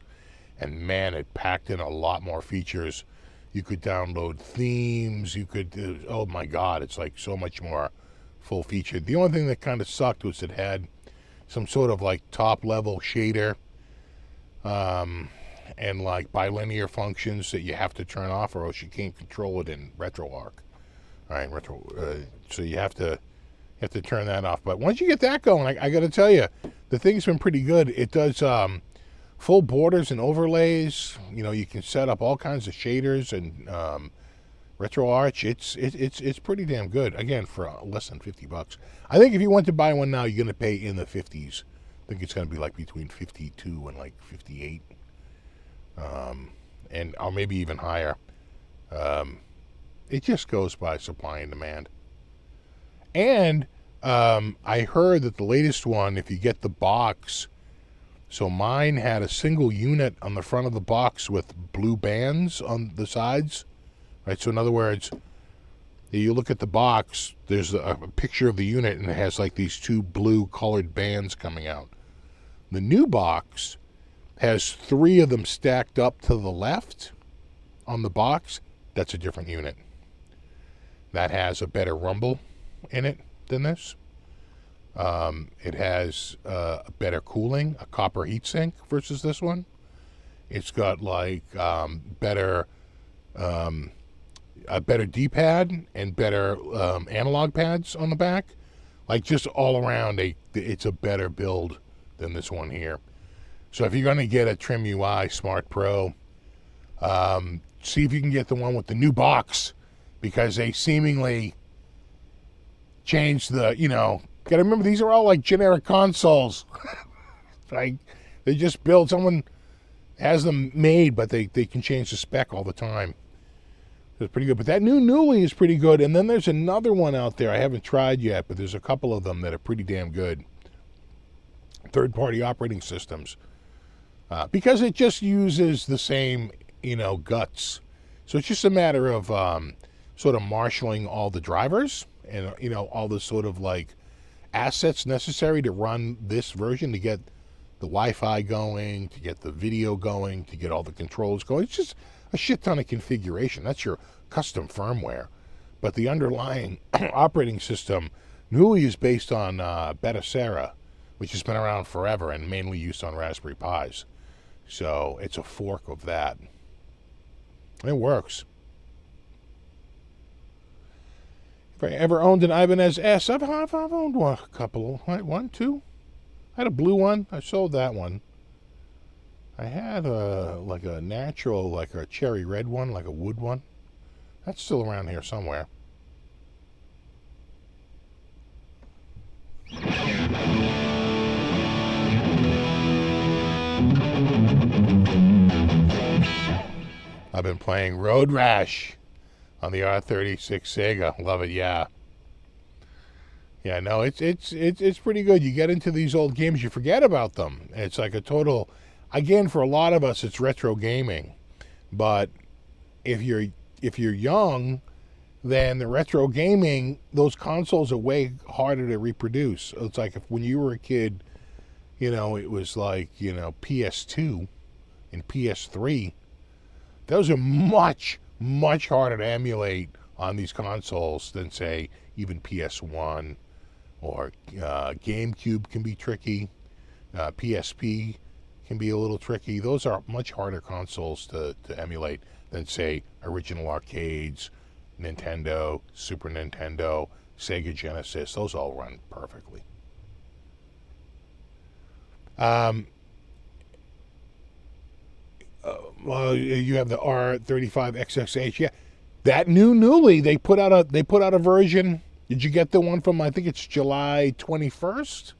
And man, it packed in a lot more features. You could download themes. You could, oh my God, it's like so much more full featured. The only thing that kind of sucked was it had some sort of like top level shader and like bilinear functions that you have to turn off or else you can't control it in RetroArch. All right, so you have to turn that off. But once you get that going, I got to tell you, the thing's been pretty good. It does full borders and overlays. You know, you can set up all kinds of shaders and RetroArch. It's pretty damn good. Again, for less than $50. I think if you want to buy one now, you're going to pay in the 50s. I think it's going to be like between 52 and like 58, and or maybe even higher. It just goes by supply and demand. And I heard that the latest one, if you get the box, so mine had a single unit on the front of the box with blue bands on the sides, right? So in other words, you look at the box, there's a picture of the unit and it has like these two blue colored bands coming out. The new box has 3 of them stacked up to the left on the box. That's a different unit. That has a better rumble in it than this. It has a better cooling, a copper heatsink versus this one. It's got like better a better D-pad and better analog pads on the back. Like just all around, it's a better build than this one here. So if you're going to get a TrimUI Smart Pro, see if you can get the one with the new box, because they seemingly changed the, you know, got to remember these are all like generic consoles. Like they just build, someone has them made, but they can change the spec all the time. It's pretty good. But that new Newly is pretty good. And then there's another one out there I haven't tried yet, but there's a couple of them that are pretty damn good. Third-party operating systems. Because it just uses the same, you know, guts. So it's just a matter of sort of marshaling all the drivers and, you know, all the sort of like assets necessary to run this version, to get the Wi-Fi going, to get the video going, to get all the controls going. It's just a shit ton of configuration. That's your custom firmware. But the underlying operating system Newly is based on Beta, which has been around forever and mainly used on Raspberry Pis. So it's a fork of that. It works. If I ever owned an Ibanez S, I've owned a couple. One, two. I had a blue one. I sold that one. I had like a natural, like a cherry red one, like a wood one. That's still around here somewhere. I've been playing Road Rash on the R36 Sega. Love it, yeah. Yeah, no, it's pretty good. You get into these old games, you forget about them. It's like a total, again, for a lot of us, it's retro gaming. But if you're young, then the retro gaming, those consoles are way harder to reproduce. It's like when you were a kid, you know, it was like, you know, PS2 and PS3. Those are much, much harder to emulate on these consoles than, say, even PS1 or GameCube can be tricky. PSP can be a little tricky. Those are much harder consoles to emulate than, say, original arcades, Nintendo, Super Nintendo, Sega Genesis. Those all run perfectly. Well, you have the R35XXH. Yeah, that newly they put out a version. Did you get the one from, I think it's July 21st?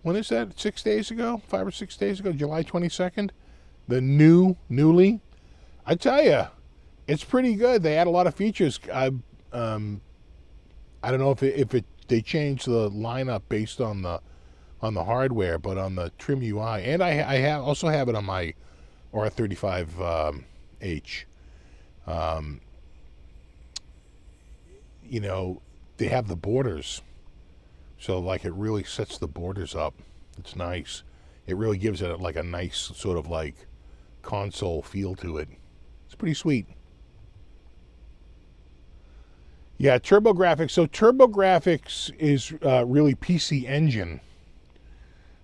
When is that? 6 days ago? 5 or 6 days ago? July 22nd? The newly. I tell you, it's pretty good. They add a lot of features. I don't know if they changed the lineup based on the hardware, but on the TrimUI, and I also have it on my R35H. You know, they have the borders, so like it really sets the borders up. It's nice. It really gives it like a nice sort of like console feel to it. It's pretty sweet. Yeah, TurboGrafx. So TurboGrafx is really PC Engine.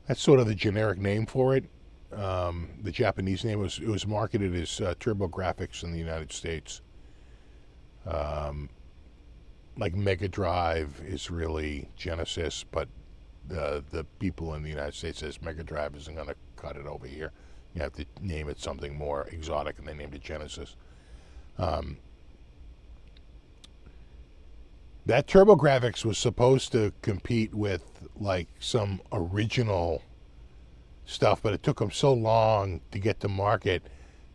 That's sort of the generic name for it. The Japanese name was marketed as TurboGrafx in the United States. Like Mega Drive is really Genesis, but the people in the United States says Mega Drive isn't going to cut it over here. You have to name it something more exotic, and they named it Genesis. That TurboGrafx was supposed to compete with like some original stuff, but it took them so long to get to market.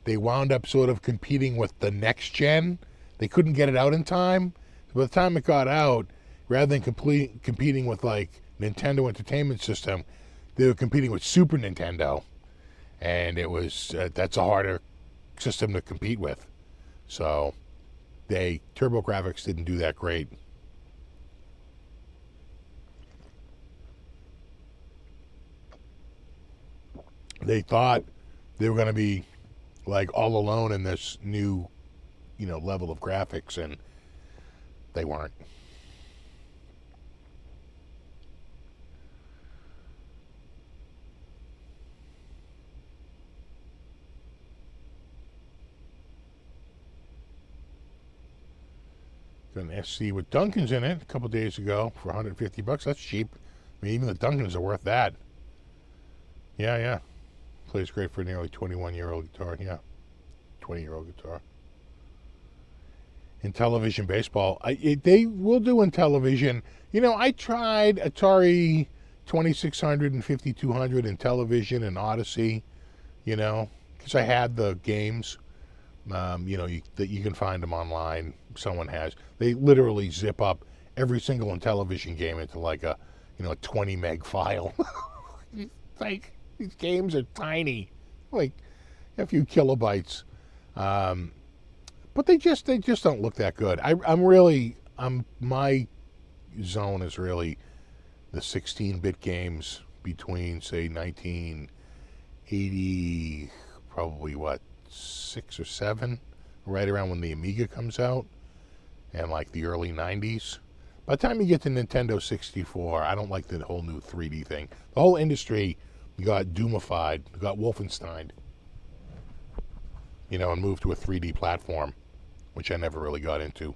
They wound up sort of competing with the next gen. They couldn't get it out in time. By the time it got out, rather than competing with like Nintendo Entertainment System, they were competing with Super Nintendo, and it was that's a harder system to compete with. So TurboGrafx didn't do that great. They thought they were going to be like all alone in this new, you know, level of graphics, and they weren't. Got an SC with Duncan's in it a couple days ago for $150. That's cheap. I mean, even the Duncans are worth that. Yeah. Plays great for a nearly 21-year-old guitar. Yeah, 20-year-old guitar. In television baseball, they will do in television. You know, I tried Atari 2600 and 5200 in television and Odyssey, you know, because I had the games. You know, you can find them online. Someone has. They literally zip up every single Intellivision game into like a, you know, a 20 meg file. Like, these games are tiny, like a few kilobytes. But they just don't look that good. My zone is really the 16-bit games between, say, 1980, probably 6 or 7, right around when the Amiga comes out, and like the early 90s. By the time you get to Nintendo 64, I don't like the whole new 3D thing. The whole industry got Doomified, got Wolfenstein, you know, and moved to a 3D platform, which I never really got into.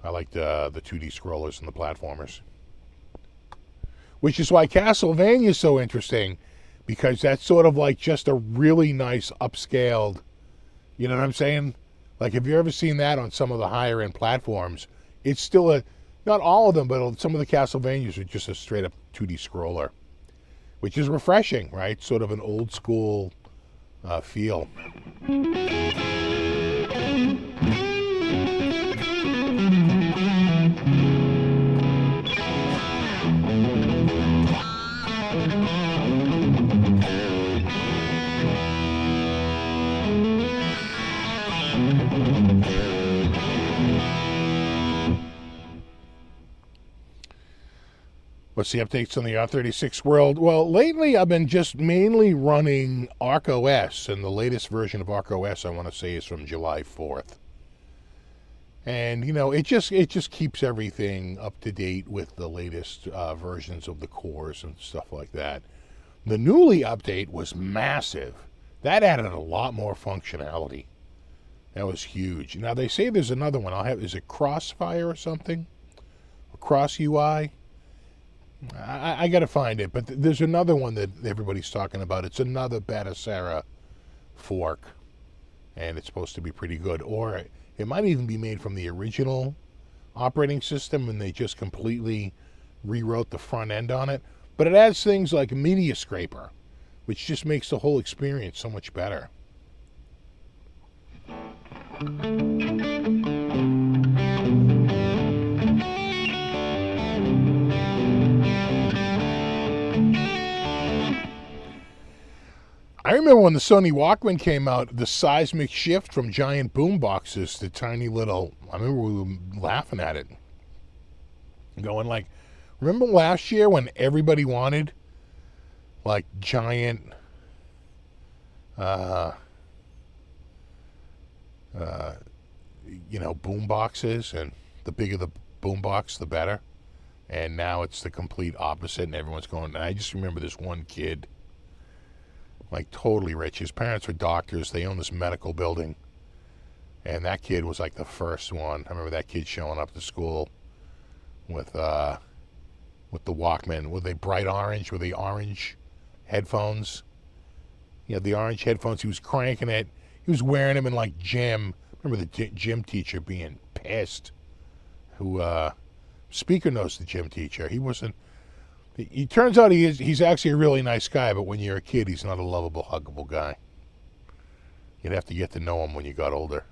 I liked the 2D scrollers and the platformers. Which is why Castlevania is so interesting, because that's sort of like just a really nice upscaled, you know what I'm saying? Like, have you ever seen that on some of the higher end platforms? It's still not all of them, but some of the Castlevanias are just a straight up 2D scroller, which is refreshing, right? Sort of an old school feel. What's the updates on the R36 world? Well, lately I've been just mainly running ArcOS, and the latest version of ArcOS I want to say is from July 4th. And, you know, it just keeps everything up to date with the latest versions of the cores and stuff like that. The newly update was massive. That added a lot more functionality. That was huge. Now, they say there's another one. Is it Crossfire or something? Or Cross UI? I got to find it, but there's another one that everybody's talking about. It's another Batacera fork, and it's supposed to be pretty good. Or it might even be made from the original operating system, and they just completely rewrote the front end on it. But it adds things like Media Scraper, which just makes the whole experience so much better. I remember when the Sony Walkman came out, the seismic shift from giant boom boxes to tiny little, I remember we were laughing at it. Going like, remember last year when everybody wanted like giant, you know, boom boxes, and the bigger the boom box, the better. And now it's the complete opposite, and everyone's going, and I just remember this one kid, like totally rich. His parents were doctors. They owned this medical building. And that kid was like the first one. I remember that kid showing up to school with the Walkman. Were they bright orange? Were they orange headphones? He had the orange headphones. He was cranking it. He was wearing them in like gym. I remember the gym teacher being pissed. Who, Speaker knows the gym teacher. He wasn't. He turns out he's actually a really nice guy, but when you're a kid, he's not a lovable, huggable guy. You'd have to get to know him when you got older.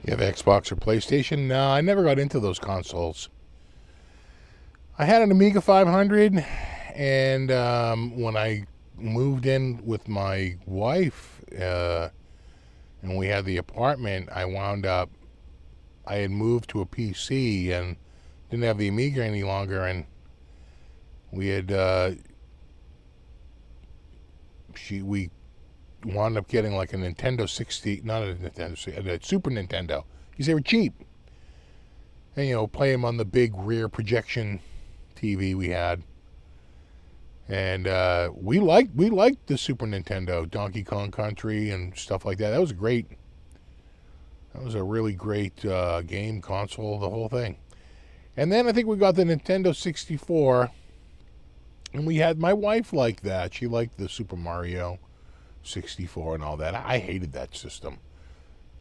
You have Xbox or PlayStation? No, I never got into those consoles. I had an Amiga 500, and when I moved in with my wife, and we had the apartment, I had moved to a PC and didn't have the Amiga any longer, and we had we wound up getting like a Nintendo 60, not a Nintendo, a Super Nintendo, because they were cheap. And, you know, play them on the big rear projection TV we had. And we liked the Super Nintendo, Donkey Kong Country and stuff like that. That was great. That was a really great game console, the whole thing. And then I think we got the Nintendo 64, and we had, my wife liked that. She liked the Super Mario 64 and all that. I hated that system.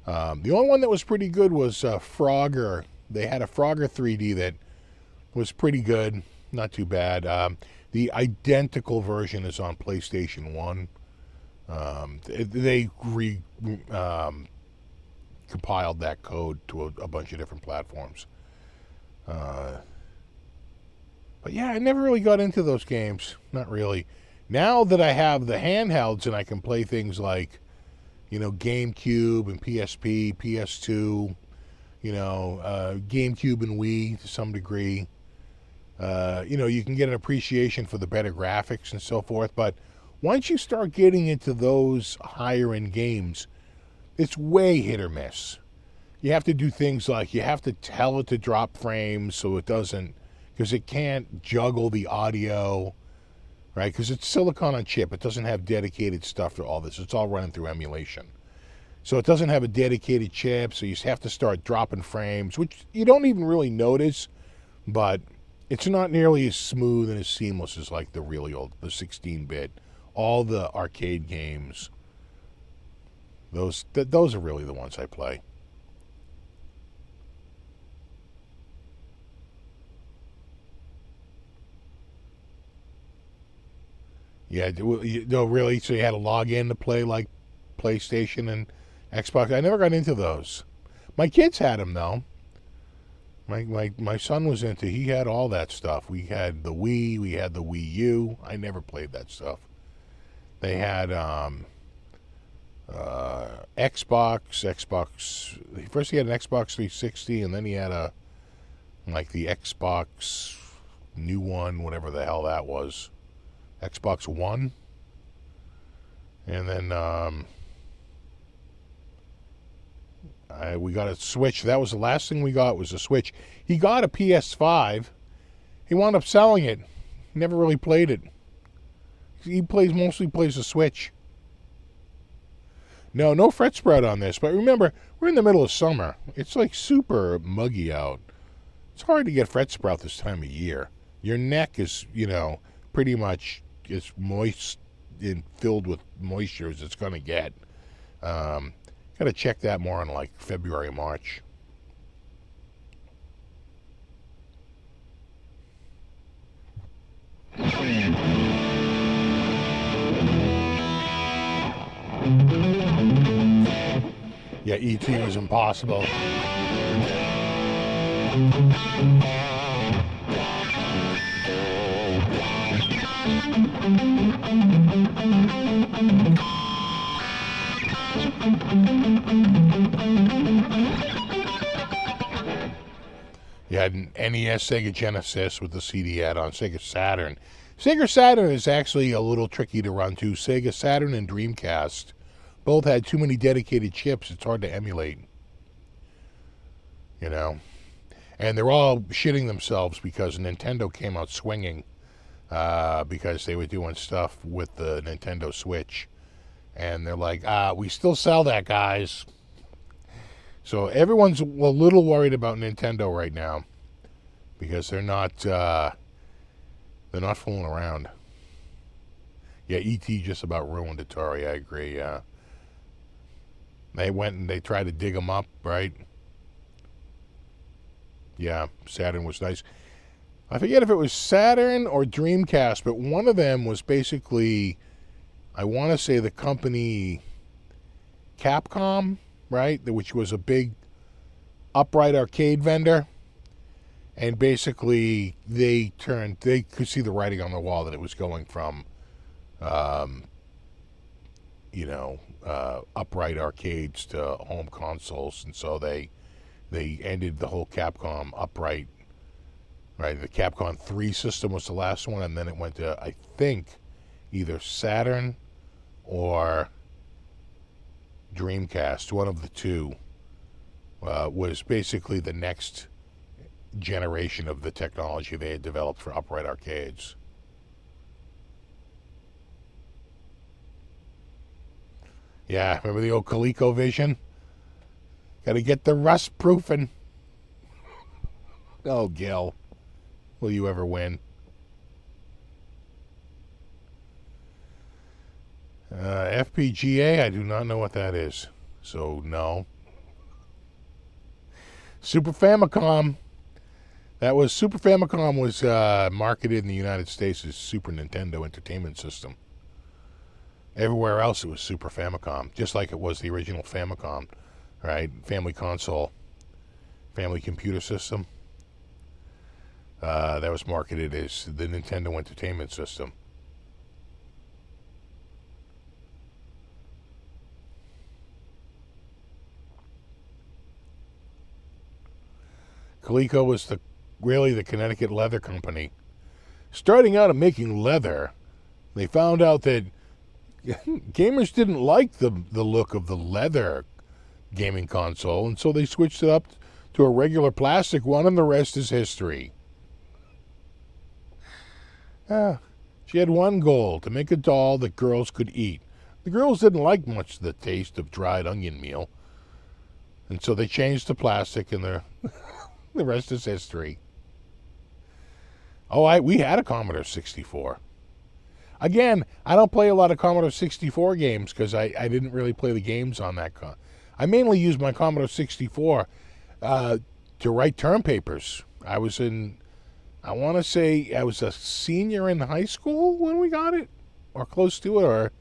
The only one that was pretty good was Frogger. They had a Frogger 3D that was pretty good, not too bad. The identical version is on PlayStation 1. They compiled that code to a bunch of different platforms. But yeah, I never really got into those games. Not really. Now that I have the handhelds and I can play things like, you know, GameCube and PSP, PS2, you know, GameCube and Wii to some degree. You know, you can get an appreciation for the better graphics and so forth. But once you start getting into those higher end games, it's way hit or miss. You have to do things like you have to tell it to drop frames so it doesn't, because it can't juggle the audio, right? Because it's silicon on chip. It doesn't have dedicated stuff for all this. It's all running through emulation. So it doesn't have a dedicated chip, so you have to start dropping frames, which you don't even really notice, but it's not nearly as smooth and as seamless as like the really old, the 16-bit. All the arcade games, those are really the ones I play. Yeah, no, really? So you had to log in to play like PlayStation and Xbox? I never got into those. My kids had them, though. My son was into, he had all that stuff. We had the Wii, we had the Wii U. I never played that stuff. They had Xbox. First he had an Xbox 360, and then he had the Xbox new one, whatever the hell that was. Xbox One. And then we got a Switch. That was the last thing we got, was a Switch. He got a PS5. He wound up selling it. Never really played it. He mostly plays the Switch. No fret sprout on this. But remember, we're in the middle of summer. It's like super muggy out. It's hard to get fret sprout this time of year. Your neck is, you know, pretty much as moist and filled with moisture as it's going to get. Got to check that more in like February, March. Yeah, E.T. was impossible. You had an NES, Sega Genesis with the CD add-on, Sega Saturn. Sega Saturn is actually a little tricky to run too. Sega Saturn and Dreamcast both had too many dedicated chips. It's hard to emulate. You know? And they're all shitting themselves because Nintendo came out swinging because they were doing stuff with the Nintendo Switch. And they're like, we still sell that, guys. So everyone's a little worried about Nintendo right now because they're not fooling around. Yeah, E.T. just about ruined Atari. I agree. Yeah, they went and they tried to dig them up, right? Yeah, Saturn was nice. I forget if it was Saturn or Dreamcast, but one of them was basically, I want to say the company Capcom, right? Which was a big upright arcade vendor. And basically they could see the writing on the wall that it was going from, upright arcades to home consoles. And so they ended the whole Capcom upright, right? The Capcom 3 system was the last one. And then it went to, I think, either Saturn or Dreamcast, one of the two, was basically the next generation of the technology they had developed for upright arcades. Yeah, remember the old Coleco Vision? Got to get the rust proofing. Oh, Gil, will you ever win? FPGA, I do not know what that is, so no. Super Famicom. Super Famicom was marketed in the United States as Super Nintendo Entertainment System. Everywhere else it was Super Famicom, just like it was the original Famicom, right? Family console, family computer system. That was marketed as the Nintendo Entertainment System. Coleco was really the Connecticut leather company. Starting out and making leather, they found out that gamers didn't like the look of the leather gaming console, and so they switched it up to a regular plastic one, and the rest is history. She had one goal, to make a doll that girls could eat. The girls didn't like much the taste of dried onion meal, and so they changed to plastic, and the rest is history. Oh, we had a Commodore 64. Again, I don't play a lot of Commodore 64 games because I didn't really play the games on that. I mainly used my Commodore 64 to write term papers. I want to say I was a senior in high school when we got it, or close to it, or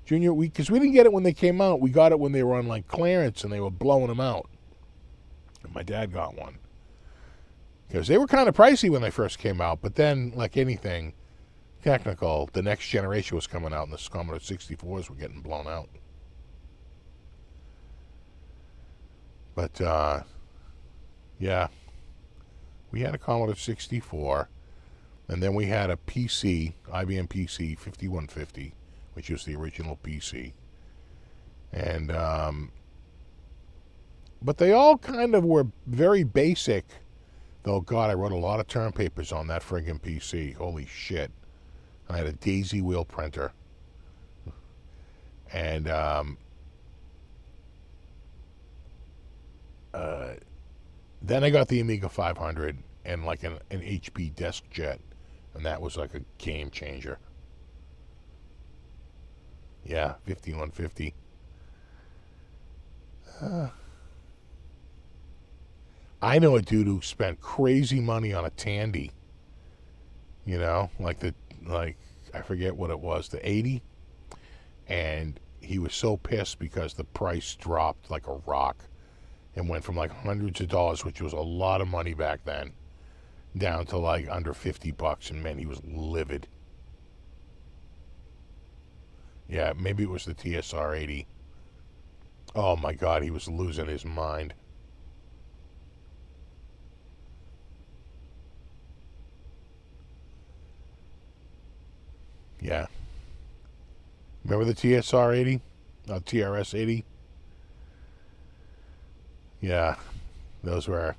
junior week, because we didn't get it when they came out. We got it when they were on like clearance and they were blowing them out. And my dad got one. Because they were kind of pricey when they first came out, but then, like anything technical, the next generation was coming out, and the Commodore 64s were getting blown out. But, yeah, we had a Commodore 64, and then we had a PC, IBM PC 5150, which was the original PC. And, but they all kind of were very basic. Though, God, I wrote a lot of term papers on that friggin' PC. Holy shit. I had a daisy wheel printer. And then I got the Amiga 500 and like an HP DeskJet. And that was like a game changer. Yeah, 5150. I know a dude who spent crazy money on a Tandy. You know, like I forget what it was, the 80. And he was so pissed because the price dropped like a rock and went from like hundreds of dollars, which was a lot of money back then, down to like under $50. And man, he was livid. Yeah, maybe it was the TSR 80. Oh my God, he was losing his mind. Yeah. Remember the TSR 80? TRS 80? Yeah. Those were...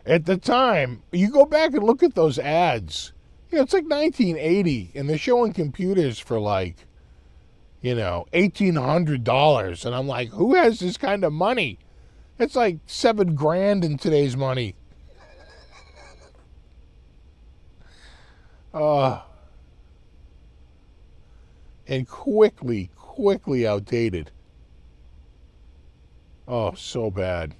At the time, you go back and look at those ads. You know, it's like 1980, and they're showing computers for like, you know, $1,800. And I'm like, who has this kind of money? It's like $7,000 in today's money. And quickly outdated. Oh, so bad.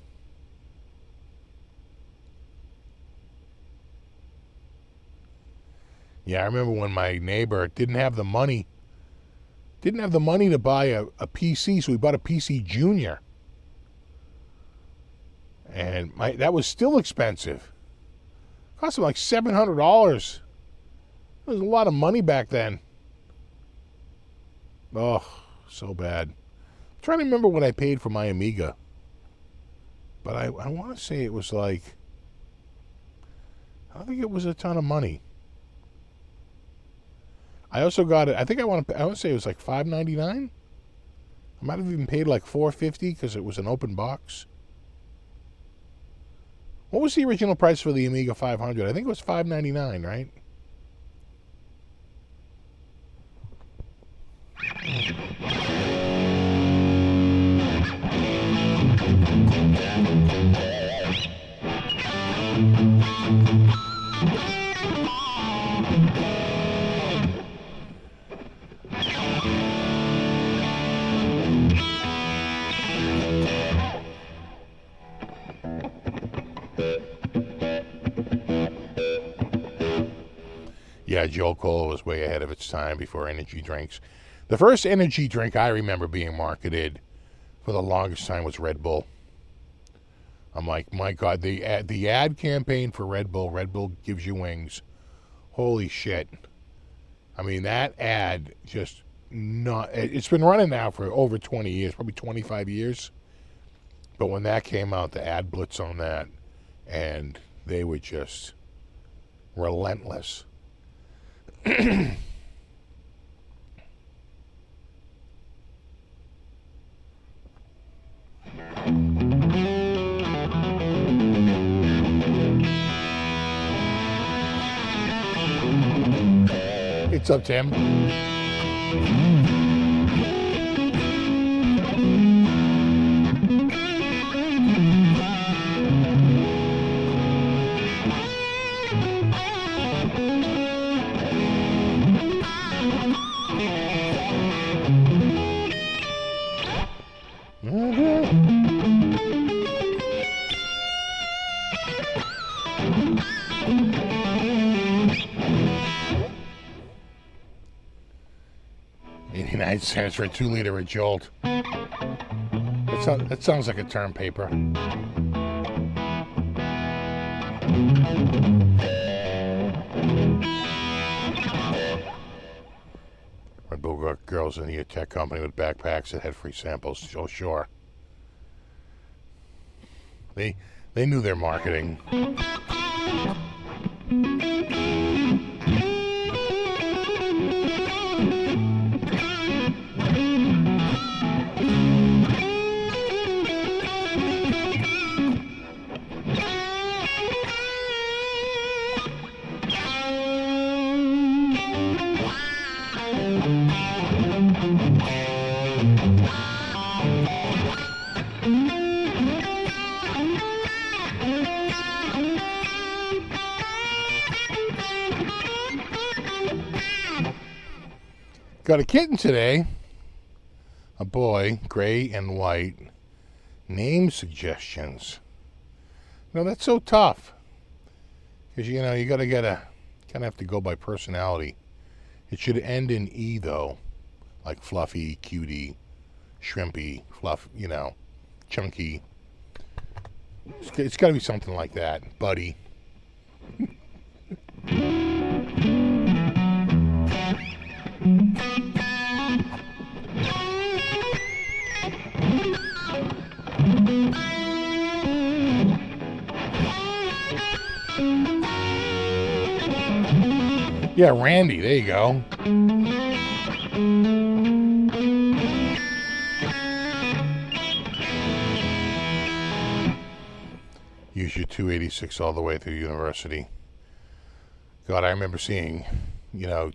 Yeah, I remember when my neighbor didn't have the money to buy a PC, so he bought a PC Junior. And that was still expensive. Cost him like $700. It was a lot of money back then. Oh, so bad. I'm trying to remember what I paid for my Amiga. But I want to say it was like... I don't think it was a ton of money. I also got it. I think I want to say it was like $5.99. I might have even paid like $4.50 because it was an open box. What was the original price for the Amiga 500? I think it was $5.99, right? Yeah, Joe Cole was way ahead of its time before energy drinks. The first energy drink I remember being marketed for the longest time was Red Bull. I'm like, my God, the ad campaign for Red Bull gives you wings. Holy shit. I mean, that ad just it's been running now for over 20 years, probably 25 years. But when that came out, the ad blitz on that, and they were just relentless. What's up, Tim? $0.89 for a 2-liter of Jolt. That sounds like a term paper. Red Bull girls in the tech company with backpacks that had free samples. Oh, sure. They knew their marketing. Got a kitten today, a boy, gray and white. Name suggestions. No, that's so tough. Because, you know, you gotta kind of have to go by personality. It should end in E, though. Like fluffy, cutie, shrimpy, fluff, you know, chunky. It's gotta be something like that. Buddy. Yeah, Randy, there you go. Use your 286 all the way through university. God, I remember seeing, you know,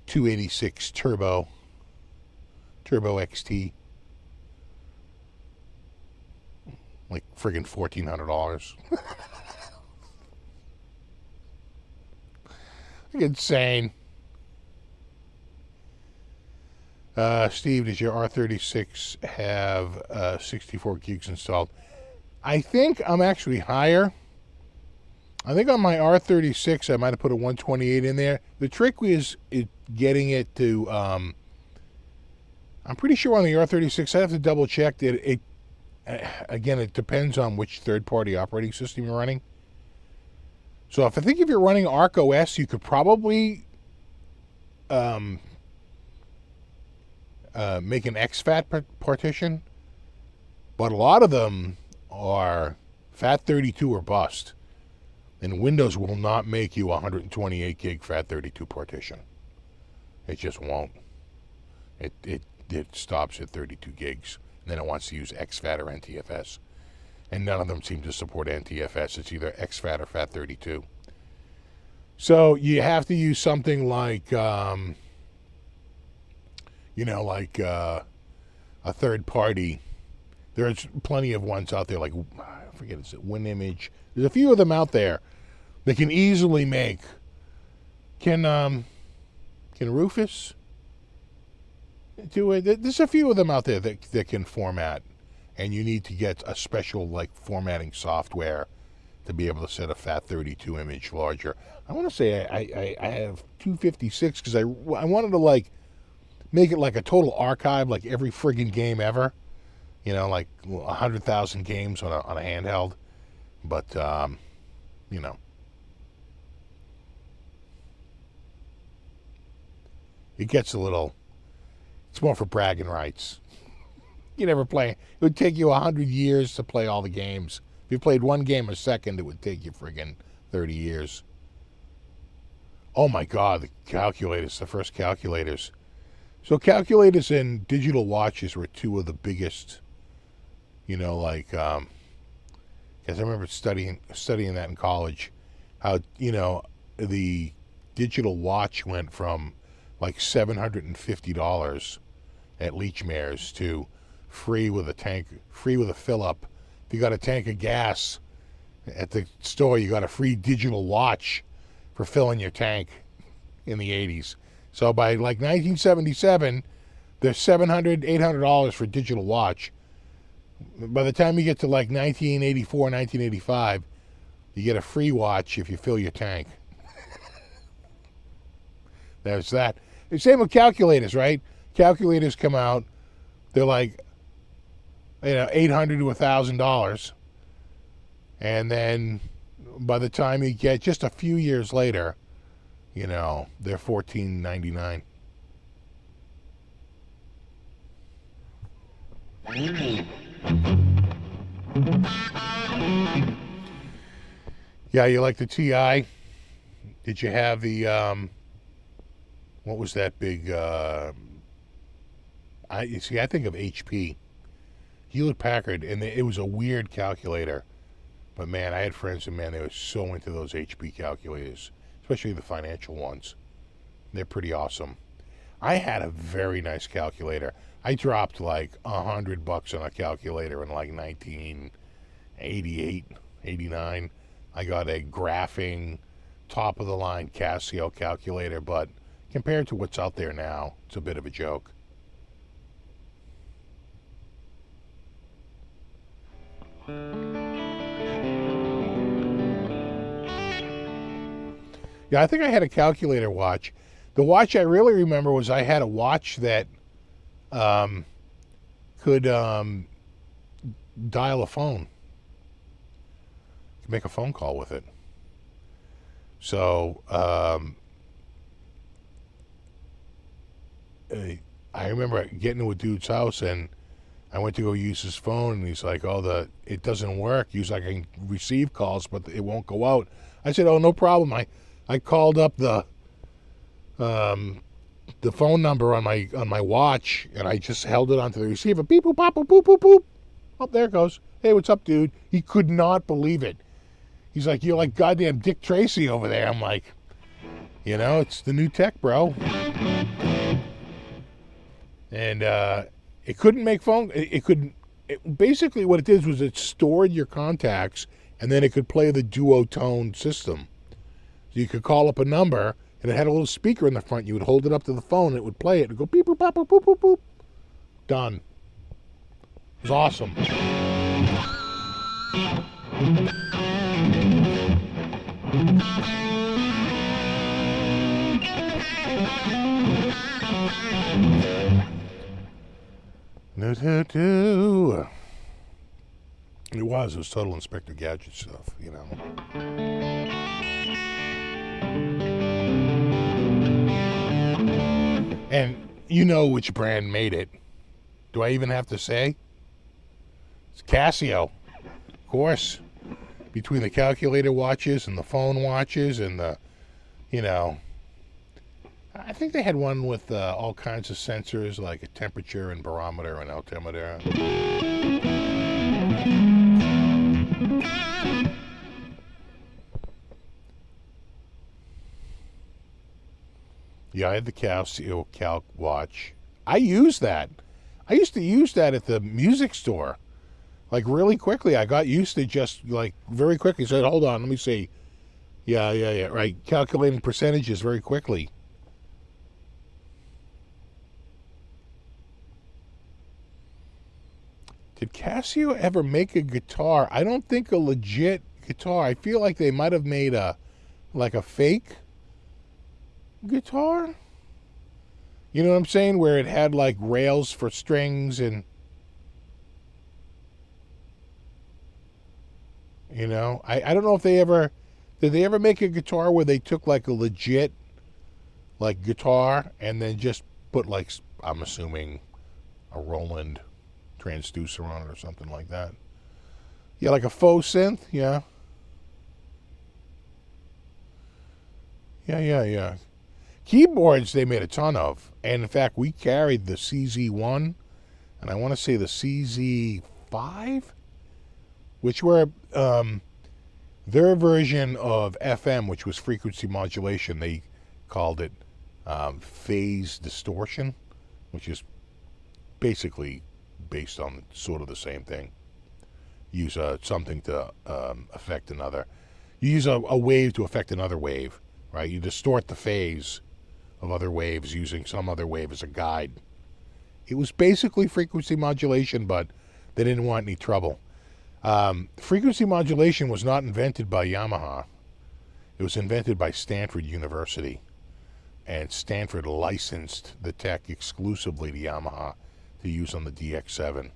286 Turbo XT. Like friggin' $1,400. Insane. Steve, does your R36 have 64 gigs installed? I think I'm actually higher. I think on my R36 I might have put a 128 in there. The trick is getting it to I'm pretty sure on the R36, I have to double check that it again, it depends on which third-party operating system you're running. So if you're running Arc OS, you could probably make an exFAT partition, but a lot of them are FAT32 or bust, and Windows will not make you a 128 gig FAT32 partition. It just won't. It stops at 32 gigs. And then it wants to use exFAT or NTFS. And none of them seem to support NTFS. It's either exFAT or FAT32. So you have to use something like, a third party. There's plenty of ones out there, like, I forget, is it WinImage? There's a few of them out there that can easily make. Can Rufus do it? There's a few of them out there that can format, and you need to get a special like formatting software to be able to set a FAT32 image larger. I want to say I have 256 because I wanted to like make it like a total archive, like every friggin' game ever, like 100,000 games on a handheld, but it gets a little. It's more for bragging rights. You never play. It would take you 100 years to play all the games. If you played one game a second, it would take you friggin' 30 years. Oh my God, the calculators, the first calculators. So calculators and digital watches were two of the biggest, because I remember studying that in college, how, the digital watch went from like $750 at Leachmare's to free with a fill-up. If you got a tank of gas at the store, you got a free digital watch for filling your tank in the 80s. So by like 1977, there's $700, $800 for a digital watch. By the time you get to like 1984, 1985, you get a free watch if you fill your tank. There's that. The same with calculators, right? Calculators come out, they're like, $800 to $1,000, and then by the time you get just a few years later, they're $14.99. Yeah, you like the TI? Did you have the what was that big? I think of HP, Hewlett Packard, and it was a weird calculator. But man, I had friends and they were so into those HP calculators, especially the financial ones. They're pretty awesome. I had a very nice calculator. I dropped like $100 on a calculator in like 1988, 89. I got a graphing, top of the line Casio calculator, but compared to what's out there now, it's a bit of a joke. Yeah, I think I had a calculator watch. The watch I really remember was I had a watch that could dial a phone. You could make a phone call with it. So I remember getting to a dude's house and I went to go use his phone and he's like, it doesn't work. He's like, I can receive calls, but it won't go out. I said, oh, no problem. I called up the phone number on my watch and I just held it onto the receiver. Beep, boop, pop, boop, boop, boop, boop. Oh, there it goes. Hey, what's up, dude? He could not believe it. He's like, you're like goddamn Dick Tracy over there. I'm like, it's the new tech, bro. And it couldn't make phone. Basically, what it did was it stored your contacts, and then it could play the duotone system. So you could call up a number, and it had a little speaker in the front. You would hold it up to the phone, and it would play it. It would go beep, boop, pop, boop, boop, boop, boop. Done. It was awesome. It was total Inspector Gadget stuff, And you know which brand made it. Do I even have to say? It's Casio. Of course. Between the calculator watches and the phone watches and the, I think they had one with all kinds of sensors, like a temperature and barometer and altimeter. Yeah, I had the Casio Calc watch. I used that. I used to use that at the music store. Like really quickly. I got used to just like very quickly. Said, hold on, let me see. Yeah. Right. Calculating percentages very quickly. Did Casio ever make a guitar? I don't think a legit guitar. I feel like they might have made a fake guitar. You know what I'm saying? Where it had like rails for strings and I don't know if did they ever make a guitar where they took like a legit like guitar and then just put like, I'm assuming, a Roland transducer on it or something like that. Yeah, like a faux synth. Yeah. Keyboards they made a ton of, and in fact we carried the CZ1 and I want to say the CZ5, which were their version of FM, which was frequency modulation. They called it phase distortion, which is basically based on sort of the same thing. Use something to affect another. You use a wave to affect another wave, right? You distort the phase of other waves using some other wave as a guide. It was basically frequency modulation, but they didn't want any trouble. Frequency modulation was not invented by Yamaha. It was invented by Stanford University, and Stanford licensed the tech exclusively to Yamaha to use on the DX7,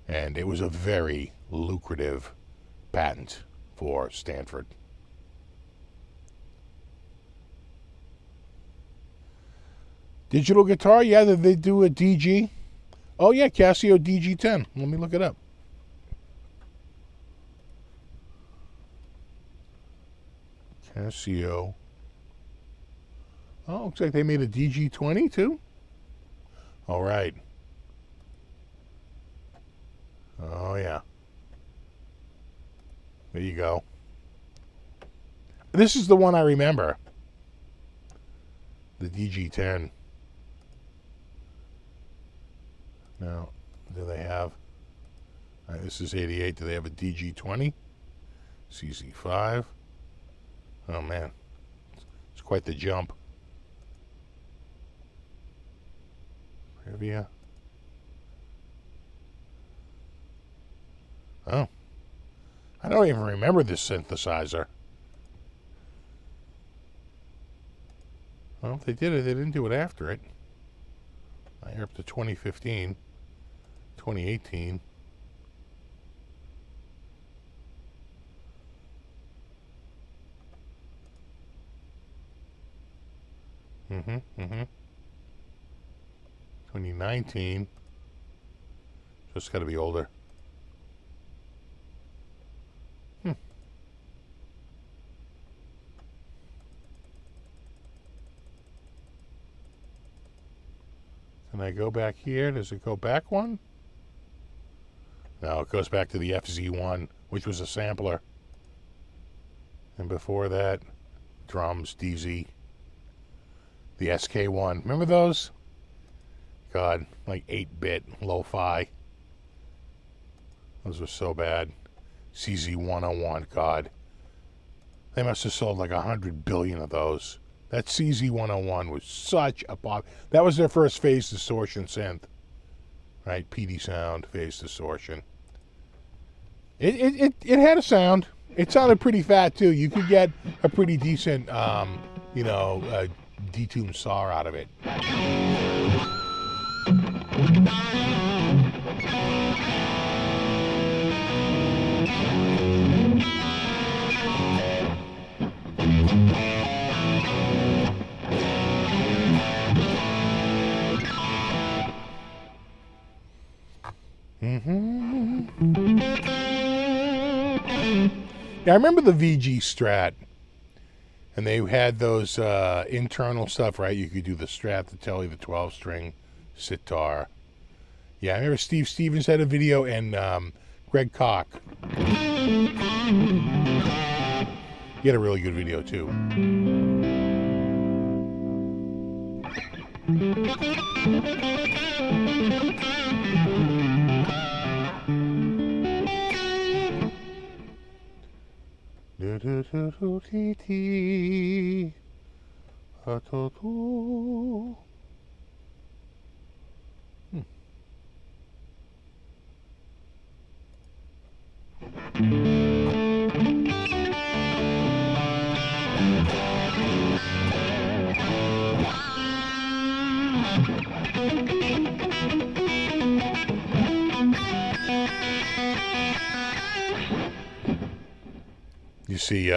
and it was a very lucrative patent for Stanford. Digital guitar, yeah, they do a DG. Oh yeah, Casio DG10. Let me look it up. Casio. Oh, looks like they made a DG20 too. All right. Oh yeah. There you go. This is the one I remember. The DG10. Now, do they have... this is 88. Do they have a DG20? CZ5. Oh, man. It's quite the jump. Previa. Oh. I don't even remember this synthesizer. Well, if they did it, they didn't do it after it. You're up to 2015. 2018. Mm-hmm. 2019. So it's got to be older. Can I go back here? Does it go back one? No, it goes back to the FZ1, which was a sampler. And before that, drums, DZ. The SK1. Remember those? God, like 8-bit, lo-fi. Those were so bad. CZ101, God. They must have sold like 100 billion of those. That CZ101 was such a pop. That was their first phase distortion synth. Right? PD sound, phase distortion. It had a sound. It sounded pretty fat too. You could get a pretty decent, detuned saw out of it. Yeah, I remember the VG Strat. And they had those internal stuff, right? You could do the Strat, the Telly, the 12-string, sitar. Yeah, I remember Steve Stevens had a video, and Greg Koch. He had a really good video, too. You see,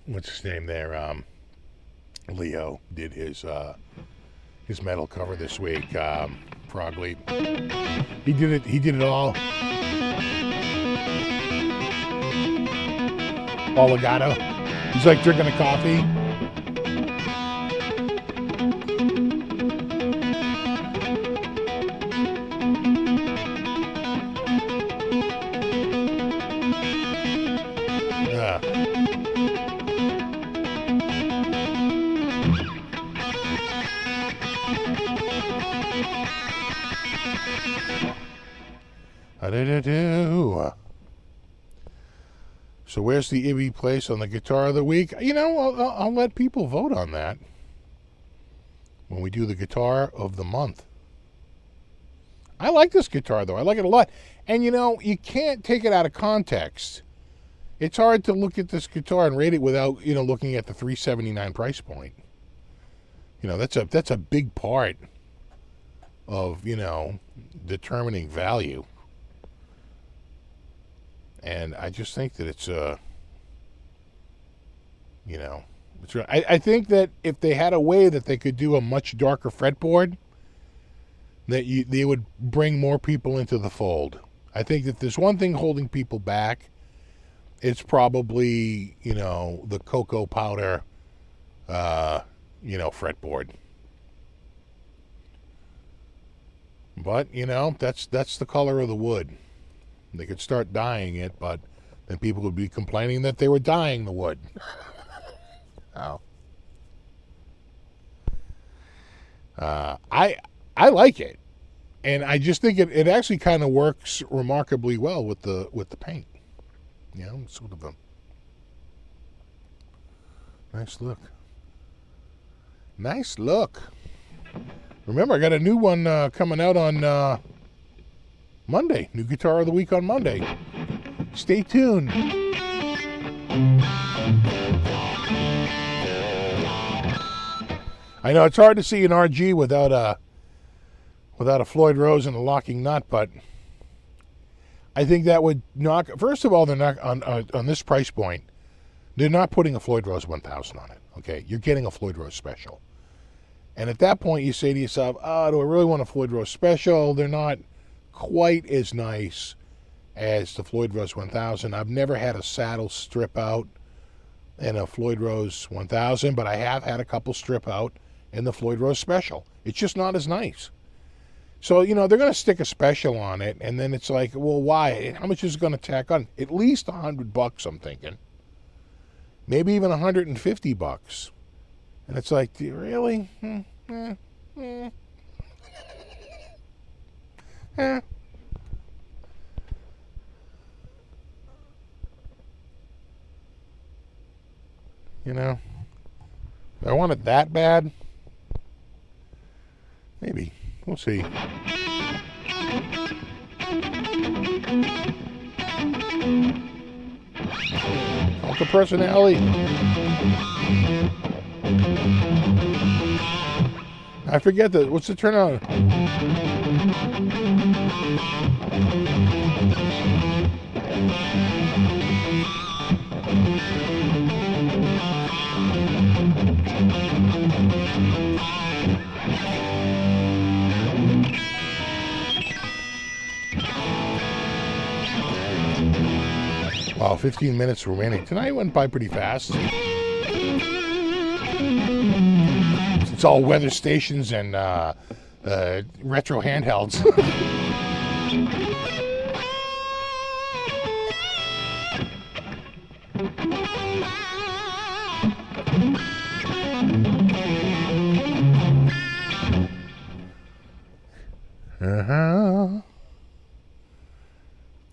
what's his name there? Leo did his metal cover this week. Frog Leap. He did it all. All legato. He's like drinking a coffee. So where's the Ibby place on the guitar of the week? You know, I'll let people vote on that when we do the guitar of the month. I like this guitar, though. I like it a lot. And, you know, you can't take it out of context. It's hard to look at this guitar and rate it without, you know, looking at the $379 price point. You know, that's a big part of, you know, determining value. And I just think that it's, you know, it's, I think that if they had a way that they could do a much darker fretboard, that they would bring more people into the fold. I think that there's one thing holding people back. It's probably, you know, the cocoa powder, you know, fretboard. But, you know, that's the color of the wood. They could start dyeing it, but then people would be complaining that they were dyeing the wood. Oh. I like it, and I just think it actually kind of works remarkably well with the paint. You know, sort of a nice look. Nice look. Remember, I got a new one coming out on Monday. New guitar of the week on Monday. Stay tuned. I know it's hard to see an RG without a Floyd Rose and a locking nut, but I think that would knock. First of all, they're not on this price point. They're not putting a Floyd Rose 1000 on it. Okay, you're getting a Floyd Rose Special, and at that point, you say to yourself, "Oh, do I really want a Floyd Rose Special?" They're not quite as nice as the Floyd Rose 1000. I've never had a saddle strip out in a Floyd Rose 1000, but I have had a couple strip out in the Floyd Rose Special. It's just not as nice. So, you know, they're going to stick a special on it, and then it's like, well, why? How much is it going to tack on? At least $100, I'm thinking. Maybe even $150. And it's like, do you really? You know, do I want it that bad? Maybe. We'll see. Ultra personality. I forget what's the turn on? Wow, 15 minutes remaining. Tonight went by pretty fast. It's all weather stations and retro handhelds.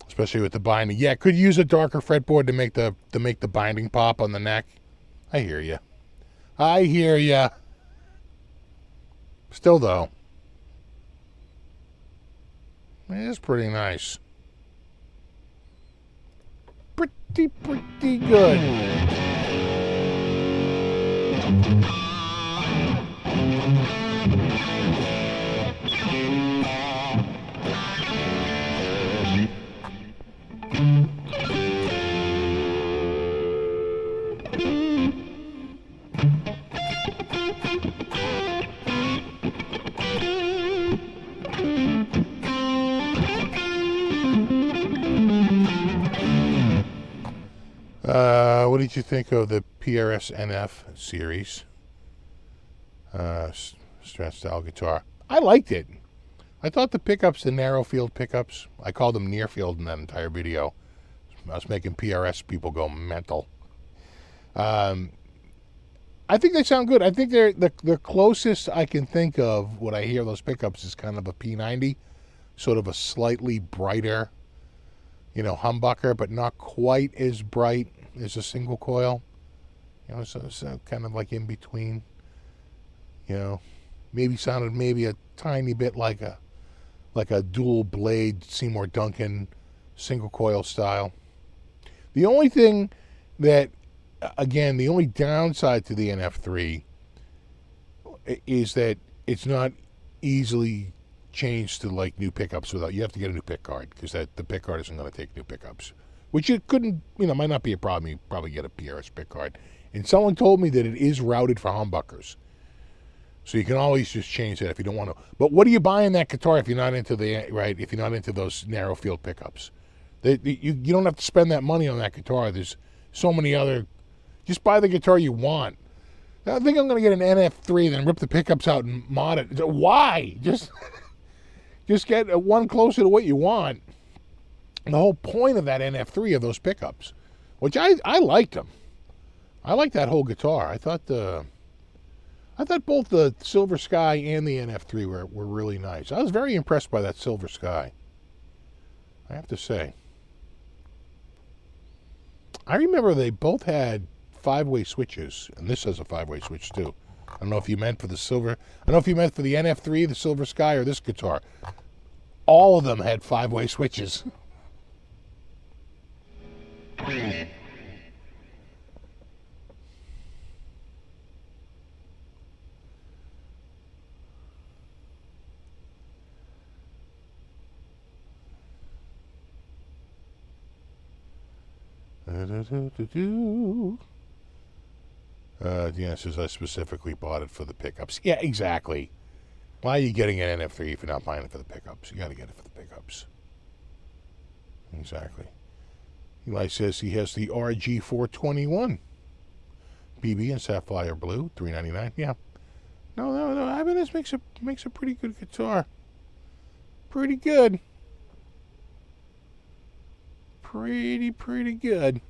Especially with the binding. Yeah, could use a darker fretboard to make the binding pop on the neck. I hear you. I hear you. Still though, it is pretty nice. Pretty good. What did you think of the PRS NF series? Strat style guitar. I liked it. I thought the pickups, the narrow field pickups, I called them near field in that entire video. I was making PRS people go mental. I think they sound good. I think they're the closest I can think of what I hear those pickups is kind of a P90, sort of a slightly brighter, humbucker, but not quite as bright as a single coil. So kind of like in between. Maybe sounded maybe a tiny bit like a dual blade Seymour Duncan single coil style. The only thing that, again, the only downside to the NF3 is that it's not easily changed to like new pickups without, you have to get a new pick guard because the pick guard isn't going to take new pickups, which you couldn't, might not be a problem. You probably get a PRS pick guard. And someone told me that it is routed for humbuckers. So you can always just change that if you don't want to. But what are you buying that guitar if you're not into if you're not into those narrow field pickups? You don't have to spend that money on that guitar. There's so many other, just buy the guitar you want. I think I'm going to get an NF3, then rip the pickups out and mod it. Why? Just get one closer to what you want. And the whole point of that NF3 are those pickups, which I liked them. I like that whole guitar. I thought both the Silver Sky and the NF3 were really nice. I was very impressed by that Silver Sky, I have to say. I remember they both had 5-way switches, and this has a 5-way switch too. I don't know if you meant for the silver. I don't know if you meant for the NF3, the Silver Sky, or this guitar. All of them had 5-way switches. The answer is I specifically bought it for the pickups. Yeah, exactly. Why are you getting an NF3 if you're not buying it for the pickups? You got to get it for the pickups. Exactly. Eli says he has the RG421 BB in sapphire blue, $3.99. Yeah. No. Ibanez makes a pretty good guitar. Pretty good. Pretty good.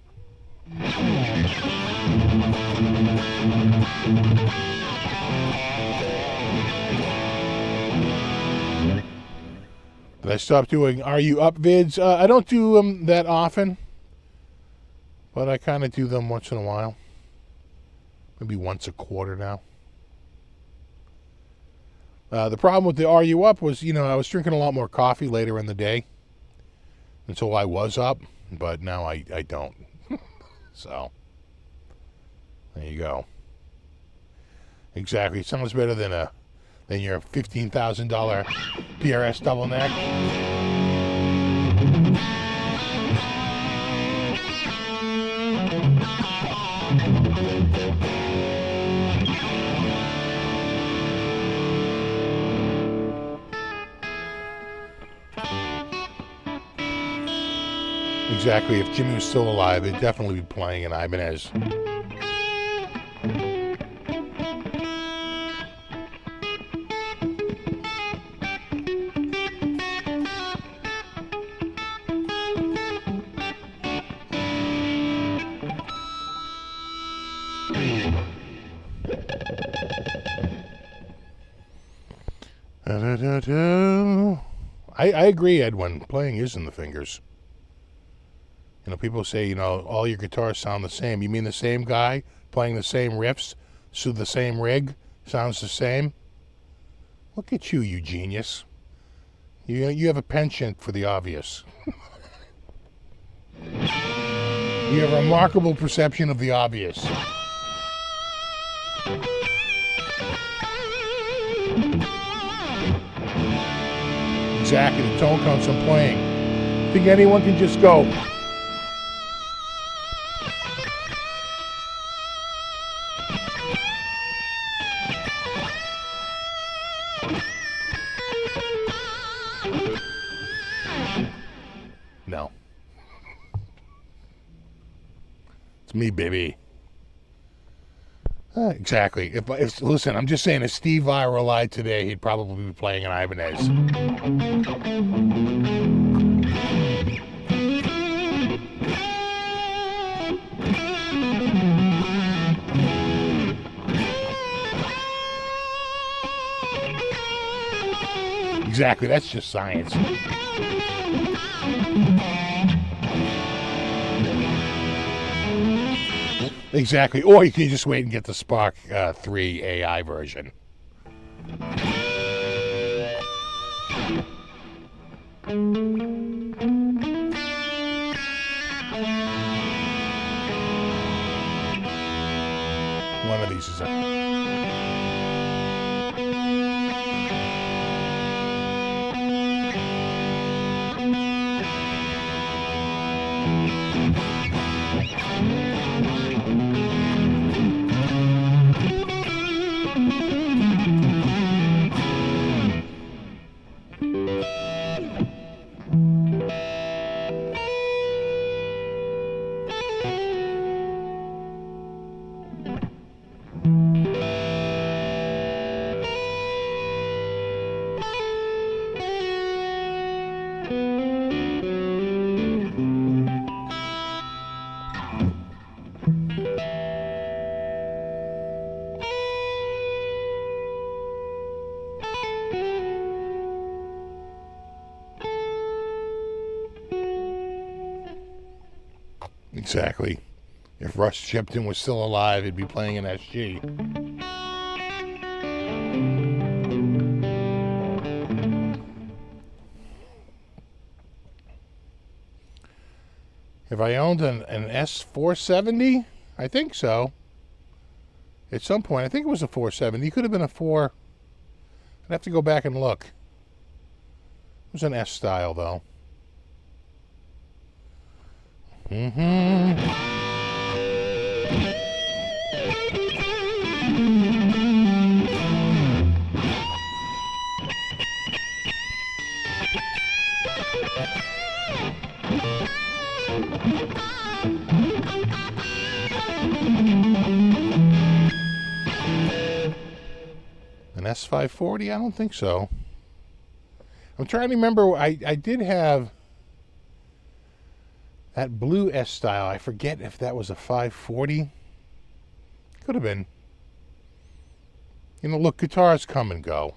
Did I stop doing Are You Up vids? I don't do them that often, but I kind of do them once in a while. Maybe once a quarter now. The problem with the Are You Up was, I was drinking a lot more coffee later in the day until I was up, but now I don't. So, there you go. Exactly. It sounds better than your $15,000 PRS double neck. Exactly. If Jimmy was still alive, they'd definitely be playing an Ibanez. I agree, Edwin. Playing is in the fingers. You know, people say, you know, all your guitars sound the same. You mean the same guy playing the same riffs, so the same rig sounds the same? Look at you, you genius. You have a penchant for the obvious. You have a remarkable perception of the obvious. Exactly, the tone comes from playing. Think anyone can just go. No. It's me, baby. Exactly. If listen, I'm just saying, if Steve Vai were alive today, he'd probably be playing an Ibanez. Exactly. That's just science. Exactly. Or you can just wait and get the Spark 3 AI version. One of these is a... Exactly. If Russ Shipton was still alive, he'd be playing an SG. If I owned an S470, I think so. At some point, I think it was a 470. It could have been a 4. I'd have to go back and look. It was an S style, though. An S540? I don't think so. I'm trying to remember. I did have that blue S style. I forget if that was a 540. Could have been. You know, look, guitars come and go.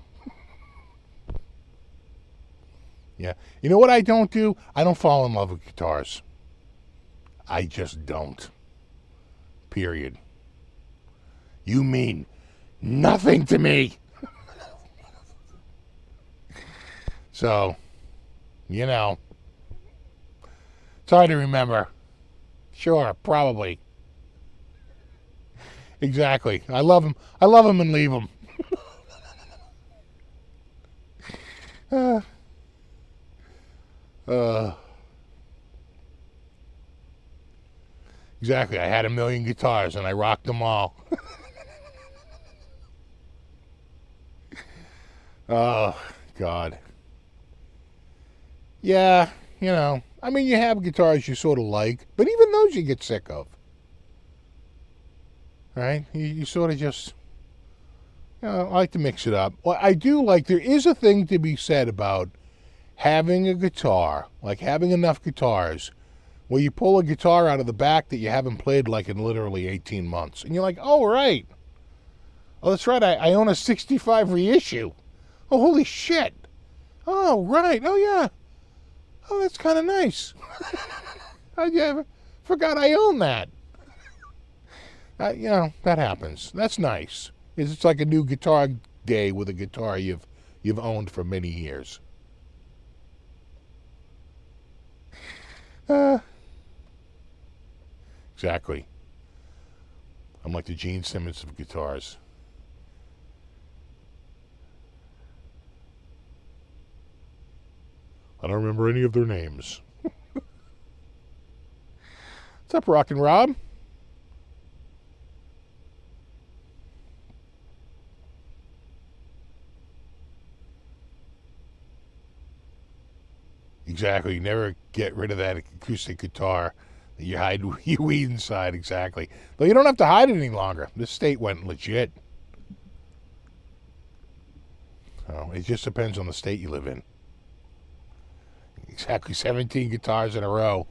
Yeah. You know what I don't do? I don't fall in love with guitars. I just don't. Period. You mean nothing to me. So, you know, it's hard to remember. Sure, probably. Exactly. I love them. I love them and leave them. Exactly. I had a million guitars and I rocked them all. Oh, God. Yeah, you know, I mean, you have guitars you sort of like, but even those you get sick of. Right? You sort of just, you know, I like to mix it up. Well, I do like, there is a thing to be said about having a guitar, like having enough guitars, where you pull a guitar out of the back that you haven't played like in literally 18 months. And you're like, oh, right. Oh, that's right. I own a 65 reissue. Oh, holy shit. Oh, right. Oh, yeah. Oh, that's kind of nice. I forgot I own that. You know, that happens. That's nice. It's like a new guitar day with a guitar you've owned for many years. Exactly. I'm like the Gene Simmons of guitars. I don't remember any of their names. What's up, Rockin' Rob? Exactly. Never get rid of that acoustic guitar that you hide you weed inside. Exactly. But you don't have to hide it any longer. This state went legit. So it just depends on the state you live in. Exactly. 17 guitars in a row.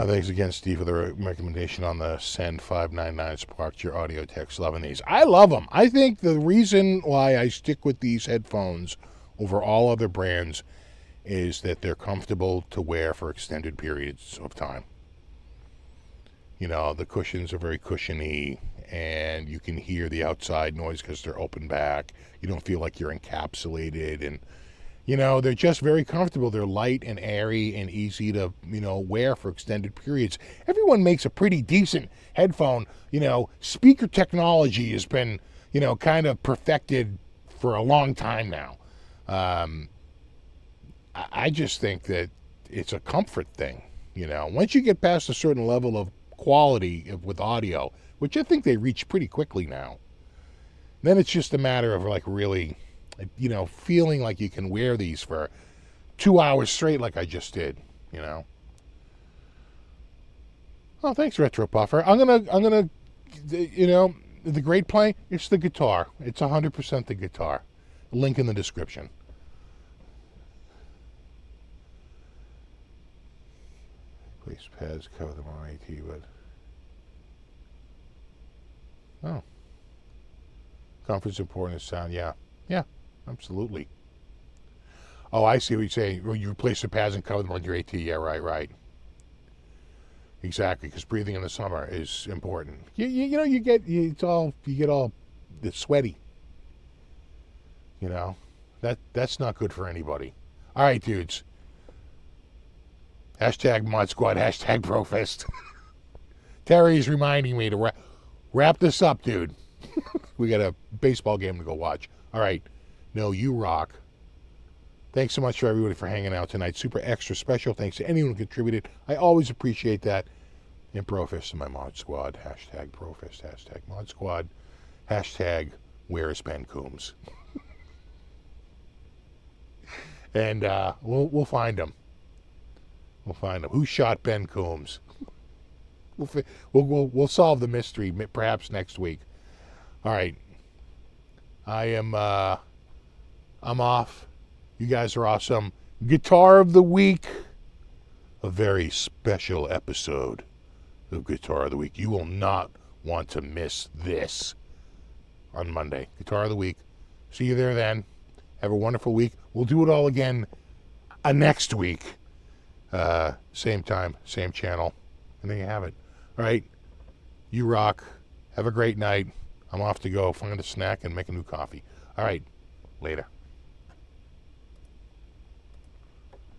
Thanks again, Steve, for the recommendation on the Send 599 Spark. Your audio techs loving these. I love them. I think the reason why I stick with these headphones over all other brands is that they're comfortable to wear for extended periods of time. You know, the cushions are very cushiony, and you can hear the outside noise because they're open back. You don't feel like you're encapsulated, and you know, they're just very comfortable. They're light and airy and easy to, you know, wear for extended periods. Everyone makes a pretty decent headphone. You know, speaker technology has been, you know, kind of perfected for a long time now. I just think that it's a comfort thing. You know, once you get past a certain level of quality with audio, which I think they reach pretty quickly now, then it's just a matter of like really, you know, feeling like you can wear these for 2 hours straight like I just did, you know. Oh, thanks, Retro Puffer. I'm gonna, you know, the great play, it's the guitar. It's 100% the guitar. Link in the description. Place pads, cover them on AT, but... Oh. Comfort's important as sound, yeah. Yeah. Absolutely. Oh, I see what you're saying. You replace the pads and cover them on your AT. Yeah, right. Exactly, because breathing in the summer is important. You know, you get all sweaty. You know, that's not good for anybody. All right, dudes. Hashtag Mod Squad. Hashtag Brofist. Terry's reminding me to wrap this up, dude. We got a baseball game to go watch. All right. No, you rock. Thanks so much for everybody for hanging out tonight. Super extra special thanks to anyone who contributed. I always appreciate that. And Brofist and my Mod Squad. Hashtag Brofist. Hashtag Mod Squad. Hashtag Where is Ben Coombs? And we'll find him. We'll find him. Who shot Ben Coombs? We'll solve the mystery perhaps next week. All right. I'm off. You guys are awesome. Guitar of the Week. A very special episode of Guitar of the Week. You will not want to miss this. on Monday. Guitar of the Week. See you there then. Have a wonderful week. We'll do it all again next week. Same time, same channel. And there you have it. All right. You rock. Have a great night. I'm off to go find a snack and make a new coffee. All right. Later.